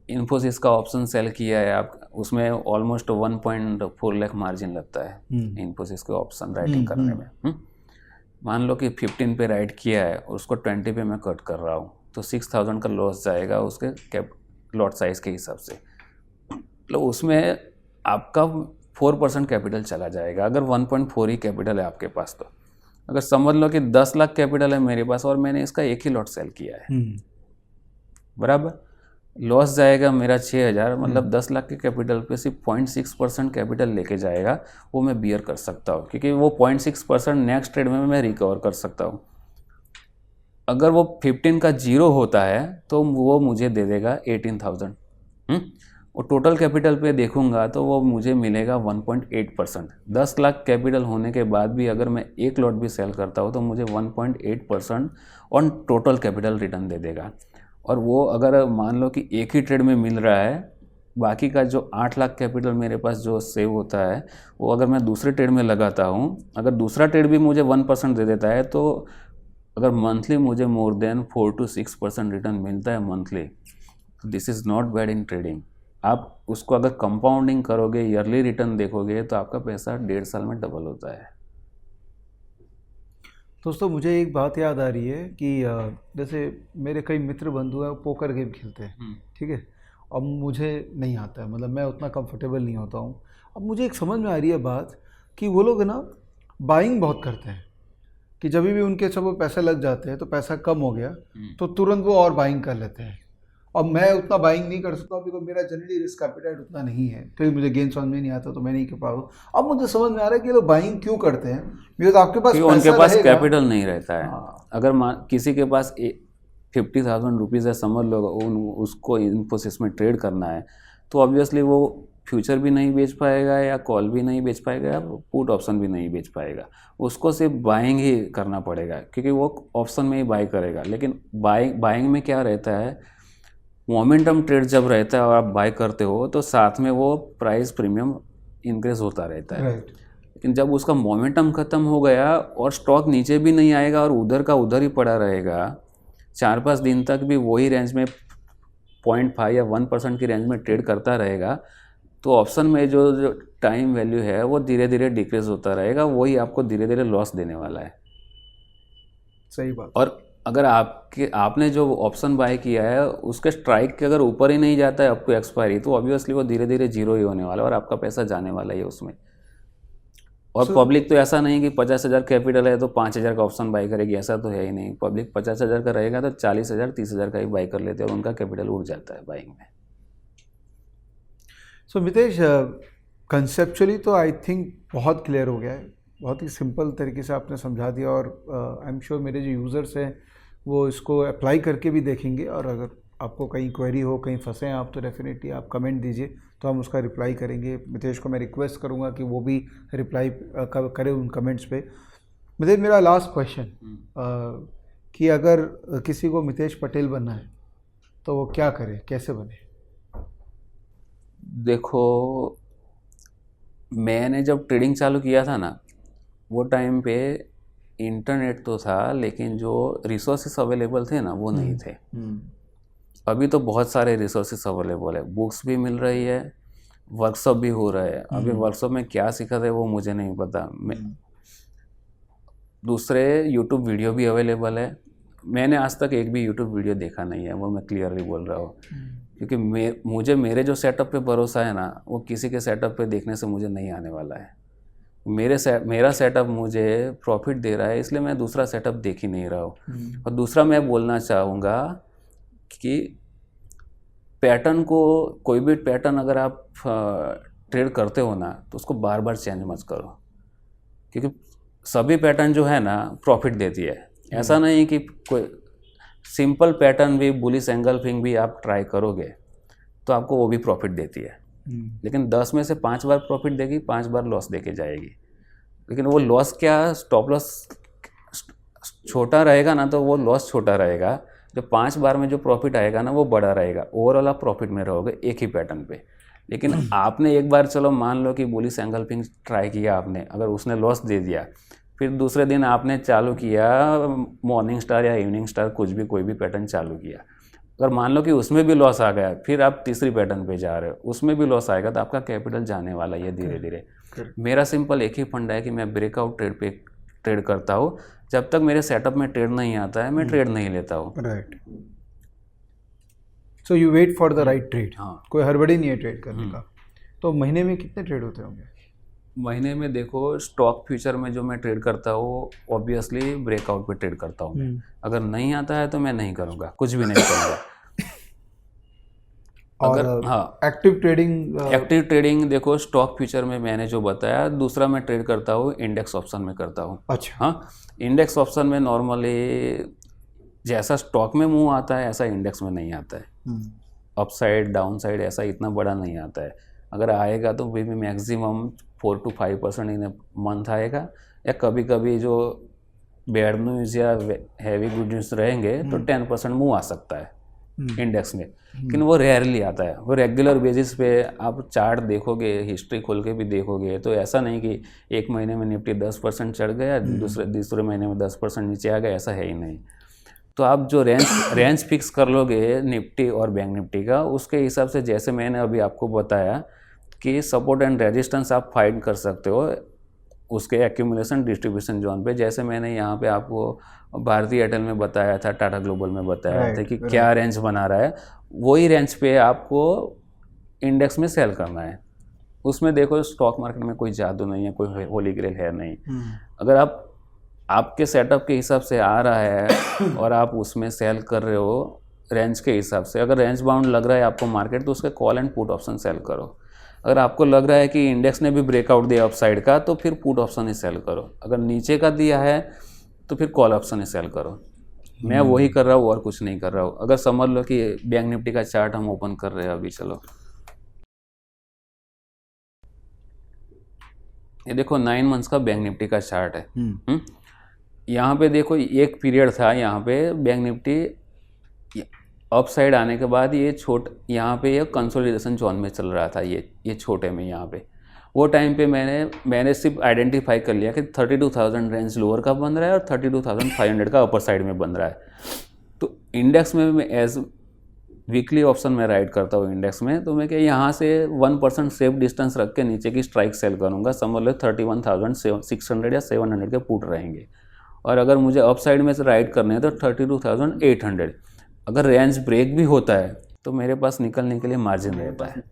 इन्फोसिस का ऑप्शन सेल किया है आप, उसमें ऑलमोस्ट 1.4 लाख मार्जिन लगता है इन्फोसिस के ऑप्शन राइटिंग करने में। मान लो कि 15 पे राइट किया है और उसको 20 पे मैं कट कर रहा हूँ, तो 6000 का लॉस जाएगा उसके लॉट साइज़ के हिसाब से। तो उसमें आपका 4% कैपिटल चला जाएगा अगर 1.4 ही कैपिटल है आपके पास। तो अगर समझ लो कि 10 लाख कैपिटल है मेरे पास और मैंने इसका एक ही लॉट सेल किया है, बराबर, लॉस जाएगा मेरा 6000, मतलब 10 लाख के कैपिटल पे सिर्फ 0.6% कैपिटल लेके जाएगा, वो मैं बियर कर सकता हूँ, क्योंकि वो 0.6% नेक्स्ट ट्रेड में मैं रिकवर कर सकता हूँ। अगर वो 15 का जीरो होता है तो वो मुझे दे देगा 18,000। और टोटल कैपिटल पे देखूंगा तो वो मुझे मिलेगा 1.8%। 10 लाख कैपिटल होने के बाद भी अगर मैं एक लॉट भी सेल करता हूँ तो मुझे 1.8% ऑन टोटल कैपिटल रिटर्न दे देगा। और वो अगर मान लो कि एक ही ट्रेड में मिल रहा है, बाकी का जो 8 लाख कैपिटल मेरे पास जो सेव होता है वो अगर मैं दूसरे ट्रेड में लगाता हूँ, अगर दूसरा ट्रेड भी मुझे 1% दे देता है, तो अगर मंथली मुझे मोर देन 4 to 6% रिटर्न मिलता है monthly, this is not bad in trading. आप उसको अगर कंपाउंडिंग करोगे, ईयरली रिटर्न देखोगे, तो आपका पैसा 1.5 साल में डबल होता है। दोस्तों मुझे एक बात याद आ रही है कि जैसे मेरे कई मित्र बंधु हैं, पोकर गेम खेलते हैं, ठीक है। अब मुझे नहीं आता है, मतलब मैं उतना कंफर्टेबल नहीं होता हूँ। अब मुझे एक समझ में आ रही है बात कि वो लोग ना बाइंग बहुत करते हैं, कि जब भी उनके सब पैसे लग जाते हैं तो पैसा कम हो गया तो तुरंत वो और बाइंग कर लेते हैं। अब मैं उतना बाइंग नहीं कर सकता बिकॉज मेरा जनरली रिस्क कैपिटल उतना नहीं है, क्योंकि मुझे गेन समझ में नहीं आता तो मैं नहीं कर पा रहा हूँ। अब मुझे समझ में आ रहा है कि लोग बाइंग क्यों करते हैं, बिकॉज आपके पास उनके पास रहेगा, कैपिटल नहीं रहता है। अगर किसी के पास 50,000 रुपीज़ है, समझ लो उसको इन्फोसिस में ट्रेड करना है, तो ऑब्वियसली वो फ्यूचर भी नहीं बेच पाएगा या कॉल भी नहीं बेच पाएगा या पुट ऑप्शन भी नहीं बेच पाएगा। उसको सिर्फ बाइंग ही करना पड़ेगा, क्योंकि वो ऑप्शन में ही बाई करेगा। लेकिन बाइंग में क्या रहता है, मोमेंटम ट्रेड जब रहता है और आप बाय करते हो तो साथ में वो प्राइस प्रीमियम इंक्रीज होता रहता है। लेकिन जब उसका मोमेंटम ख़त्म हो गया और स्टॉक नीचे भी नहीं आएगा और उधर का उधर ही पड़ा रहेगा, 4-5 दिन तक भी वही रेंज में 0.5 या 1% की रेंज में ट्रेड करता रहेगा, तो ऑप्शन में जो टाइम वैल्यू है वो धीरे धीरे डिक्रीज होता रहेगा, वही आपको धीरे धीरे लॉस देने वाला है। सही बात। और अगर आपने जो ऑप्शन बाय किया है उसके स्ट्राइक के अगर ऊपर ही नहीं जाता है अप टू एक्सपायरी, तो ऑब्वियसली वो धीरे धीरे जीरो ही होने वाला है और आपका पैसा जाने वाला ही है उसमें। और पब्लिक तो ऐसा नहीं कि 50,000 कैपिटल है तो 5,000 का ऑप्शन बाय करेगी, ऐसा तो है ही नहीं। पब्लिक 50,000 का रहेगा तो 40,000 30,000 का ही बाय कर लेते हैं और उनका कैपिटल उड़ जाता है बाइंग में। सो मितेश, कंसेप्चुअली तो आई थिंक बहुत क्लियर हो गया है, बहुत ही सिंपल तरीके से आपने समझा दिया। और आई एम श्योर मेरे जो यूज़र्स हैं वो इसको अप्लाई करके भी देखेंगे। और अगर आपको कहीं क्वेरी हो, कहीं फंसे हैं आप, तो डेफिनेटली आप कमेंट दीजिए तो हम उसका रिप्लाई करेंगे। मितेश को मैं रिक्वेस्ट करूँगा कि वो भी रिप्लाई करे उन कमेंट्स पे। मितेश, मेरा लास्ट क्वेश्चन कि अगर किसी को मितेश पटेल बनना है तो वो क्या करे, कैसे बने? देखो, मैंने जब ट्रेडिंग चालू किया था ना, वो टाइम पे इंटरनेट तो था लेकिन जो रिसोर्सेस अवेलेबल थे ना वो नहीं थे। अभी तो बहुत सारे रिसोर्सेस अवेलेबल है, बुक्स भी मिल रही है, वर्कशॉप भी हो रहा है। अभी वर्कशॉप में क्या सीखा था वो मुझे नहीं पता। दूसरे यूट्यूब वीडियो भी अवेलेबल है। मैंने आज तक एक भी यूट्यूब वीडियो देखा नहीं है, वो मैं क्लियरली बोल रहा हूँ, क्योंकि मुझे मेरे जो सेटअप पे भरोसा है ना, वो किसी के सेटअप पे देखने से मुझे नहीं आने वाला है। मेरा सेटअप मुझे प्रॉफिट दे रहा है, इसलिए मैं दूसरा सेटअप देख ही नहीं रहा हूँ। और दूसरा मैं बोलना चाहूँगा कि पैटर्न को, कोई भी पैटर्न अगर आप ट्रेड करते हो ना, तो उसको बार बार चेंज मत करो, क्योंकि सभी पैटर्न जो है ना प्रॉफिट देती है। ऐसा नहीं कि कोई सिंपल पैटर्न भी, बुलिश एंगल्फिंग भी आप ट्राई करोगे तो आपको वो भी प्रॉफिट देती है, लेकिन 10 में से 5 बार प्रॉफिट देगी, 5 बार लॉस देके जाएगी। लेकिन वो लॉस क्या, स्टॉप लॉस छोटा रहेगा ना, तो वो लॉस छोटा रहेगा। जो 5 बार में जो प्रॉफिट आएगा ना, वो बड़ा रहेगा। ओवरऑल आप प्रॉफिट में रहोगे एक ही पैटर्न पे। लेकिन आपने एक बार, चलो मान लो कि बुलिश एंगल्फिंग ट्राई किया आपने, अगर उसने लॉस दे दिया, फिर दूसरे दिन आपने चालू किया मॉर्निंग स्टार या इवनिंग स्टार, कुछ भी, कोई भी पैटर्न चालू किया, अगर मान लो कि उसमें भी लॉस आ गया, फिर आप तीसरी पैटर्न पे जा रहे हो, उसमें भी लॉस आएगा, तो आपका कैपिटल जाने वाला है धीरे धीरे। मेरा सिंपल एक ही फंडा है कि मैं ब्रेकआउट ट्रेड पे ट्रेड करता हूँ। जब तक मेरे सेटअप में ट्रेड नहीं आता है, मैं ट्रेड नहीं लेता हूँ। Right, so you wait for the right trade. हाँ, कोई हड़बड़ी नहीं है ट्रेड करने का। तो महीने में कितने ट्रेड होते होंगे? महीने में देखो, स्टॉक फ्यूचर में जो मैं ट्रेड करता हूँ, ऑब्वियसली ब्रेकआउट पे ट्रेड करता हूँ मैं। अगर नहीं आता है तो मैं नहीं करूँगा, कुछ भी नहीं करूँगा। अगर हाँ, एक्टिव ट्रेडिंग देखो, स्टॉक फ्यूचर में मैंने जो बताया, दूसरा मैं ट्रेड करता हूँ इंडेक्स ऑप्शन में करता हूँ। अच्छा। हाँ, इंडेक्स ऑप्शन में नॉर्मली जैसा स्टॉक में मूव आता है, ऐसा इंडेक्स में नहीं आता है। अपसाइड डाउन साइड ऐसा इतना बड़ा नहीं आता है। अगर आएगा तो भी मैक्सिमम 4 to 5% इन मंथ आएगा, या कभी कभी जो बैड न्यूज़ या हैवी गुड न्यूज़ रहेंगे तो 10% मूव आ सकता है इंडेक्स में, लेकिन वो रेयरली आता है। वो रेगुलर बेसिस पे आप चार्ट देखोगे, हिस्ट्री खोल के भी देखोगे, तो ऐसा नहीं कि एक महीने में निफ्टी 10% चढ़ गया, दूसरे महीने में 10% नीचे आ गया, ऐसा है ही नहीं। तो आप जो रेंज फिक्स कर लोगे निफ्टी और बैंक निफ्टी का, उसके हिसाब से, जैसे मैंने अभी आपको बताया कि सपोर्ट एंड रेजिस्टेंस आप फाइंड कर सकते हो उसके एक्यूमुलेशन डिस्ट्रीब्यूशन जोन पे। जैसे मैंने यहाँ पे आपको भारतीय एयरटेल में बताया था, टाटा ग्लोबल में बताया था कि क्या रेंज बना रहा है, वही रेंज पे आपको इंडेक्स में सेल करना है। उसमें देखो, स्टॉक मार्केट में कोई जादू नहीं है, कोई होली ग्रेल है नहीं। अगर आपके सेटअप के हिसाब से आ रहा है और आप उसमें सेल कर रहे हो रेंज के हिसाब से, अगर रेंज बाउंड लग रहा है आपको मार्केट, तो उसके call and put option sell करो। अगर आपको लग रहा है कि इंडेक्स ने भी ब्रेकआउट दिया अपसाइड का, तो फिर पुट ऑप्शन ही सेल करो। अगर नीचे का दिया है तो फिर कॉल ऑप्शन ही सेल करो। मैं वही कर रहा हूँ और कुछ नहीं कर रहा हूँ। अगर समझ लो कि बैंक निफ्टी का चार्ट हम ओपन कर रहे हैं अभी, चलो ये देखो 9 मंथ्स का बैंक निफ्टी का चार्ट है। यहाँ पे देखो, एक पीरियड था यहाँ पे बैंक निफ्टी अप साइड आने के बाद ये यहाँ पे ये कंसोलिडेशन जोन में चल रहा था, ये छोटे में यहाँ पे। वो टाइम पे मैंने सिर्फ आइडेंटिफाई कर लिया कि 32,000 रेंज लोअर का बन रहा है और 32,500 का अपर साइड में बन रहा है। तो इंडेक्स में मैं एज वीकली ऑप्शन में राइड करता हूँ इंडेक्स में, तो मैं क्या यहाँ से 1% सेफ डिस्टेंस रख के नीचे की स्ट्राइक सेल करूँगा। समझ लो 31,600 या 700 के पुट रहेंगे, और अगर मुझे अप साइड में से राइड करने हैं तो 32,800। अगर रेंज ब्रेक भी होता है तो मेरे पास निकलने के लिए मार्जिन रहता है।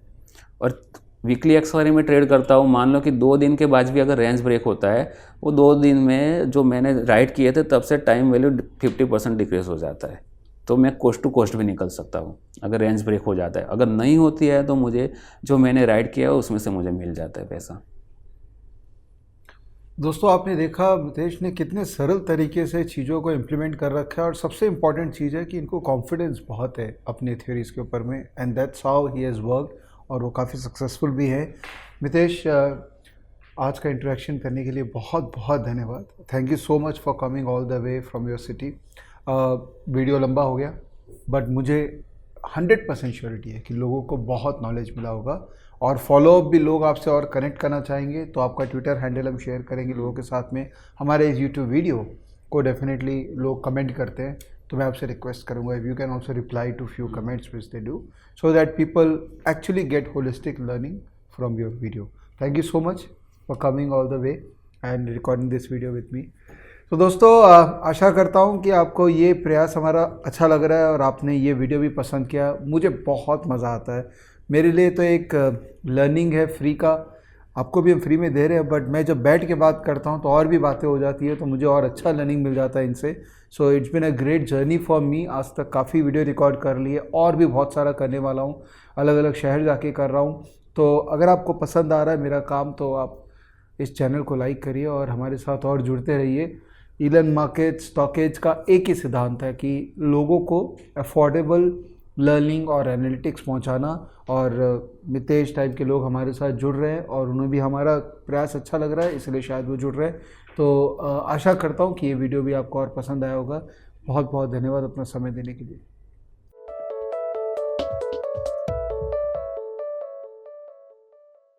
और वीकली एक्सपायरी में ट्रेड करता हूँ। मान लो कि 2 दिन के बाद भी अगर रेंज ब्रेक होता है, वो 2 दिन में जो मैंने राइड किए थे तब से टाइम वैल्यू 50% डिक्रीज हो जाता है। तो मैं कोस्ट टू कोस्ट भी निकल सकता हूँ अगर रेंज ब्रेक हो जाता है। अगर नहीं होती है तो मुझे जो मैंने राइड किया है उसमें से मुझे मिल जाता है पैसा। दोस्तों, आपने देखा मितेश ने कितने सरल तरीके से चीज़ों को इम्प्लीमेंट कर रखा है, और सबसे इम्पॉर्टेंट चीज़ है कि इनको कॉन्फिडेंस बहुत है अपनी थ्योरीज के ऊपर में, and that's how he has worked, और वो काफ़ी सक्सेसफुल भी है। मितेश, आज का इंटरेक्शन करने के लिए बहुत बहुत धन्यवाद। Thank you so much for coming all the way from your city. Video लंबा हो गया, बट मुझे 100% श्योरिटी है कि लोगों को बहुत नॉलेज मिला होगा, और फॉलोअप भी लोग आपसे और कनेक्ट करना चाहेंगे तो आपका ट्विटर हैंडल हम शेयर करेंगे लोगों के साथ में। हमारे इस यूट्यूब वीडियो को डेफिनेटली लोग कमेंट करते हैं, तो मैं आपसे रिक्वेस्ट करूँगा, if you can also reply to few comments which they do, so that people actually get holistic learning from your video. Thank you so much for coming all the way and recording this video with me. तो दोस्तों आशा करता हूँ कि आपको ये प्रयास हमारा अच्छा लग रहा है और आपने ये वीडियो भी पसंद किया। मुझे बहुत मज़ा आता है, मेरे लिए तो एक लर्निंग है फ्री का। आपको भी हम फ्री में दे रहे हैं, बट मैं जब बैठ के बात करता हूँ तो और भी बातें हो जाती है, तो मुझे और अच्छा लर्निंग मिल जाता है इनसे। So it's been a great journey for me. आज तक काफ़ी वीडियो रिकॉर्ड कर लिए और भी बहुत सारा करने वाला हूँ, अलग अलग शहर जाके कर रहा हूँ। तो अगर आपको पसंद आ रहा है मेरा काम तो आप इस चैनल को लाइक करिए और हमारे साथ और जुड़ते रहिए। इलन मार्केट स्टॉकेज का एक ही सिद्धांत है कि लोगों को अफोर्डेबल लर्निंग और एनालिटिक्स पहुंचाना, और मितेश टाइप के लोग हमारे साथ जुड़ रहे हैं और उन्हें भी हमारा प्रयास अच्छा लग रहा है, इसलिए शायद वो जुड़ रहे हैं। तो आशा करता हूं कि ये वीडियो भी आपको और पसंद आया होगा। बहुत बहुत धन्यवाद अपना समय देने के लिए।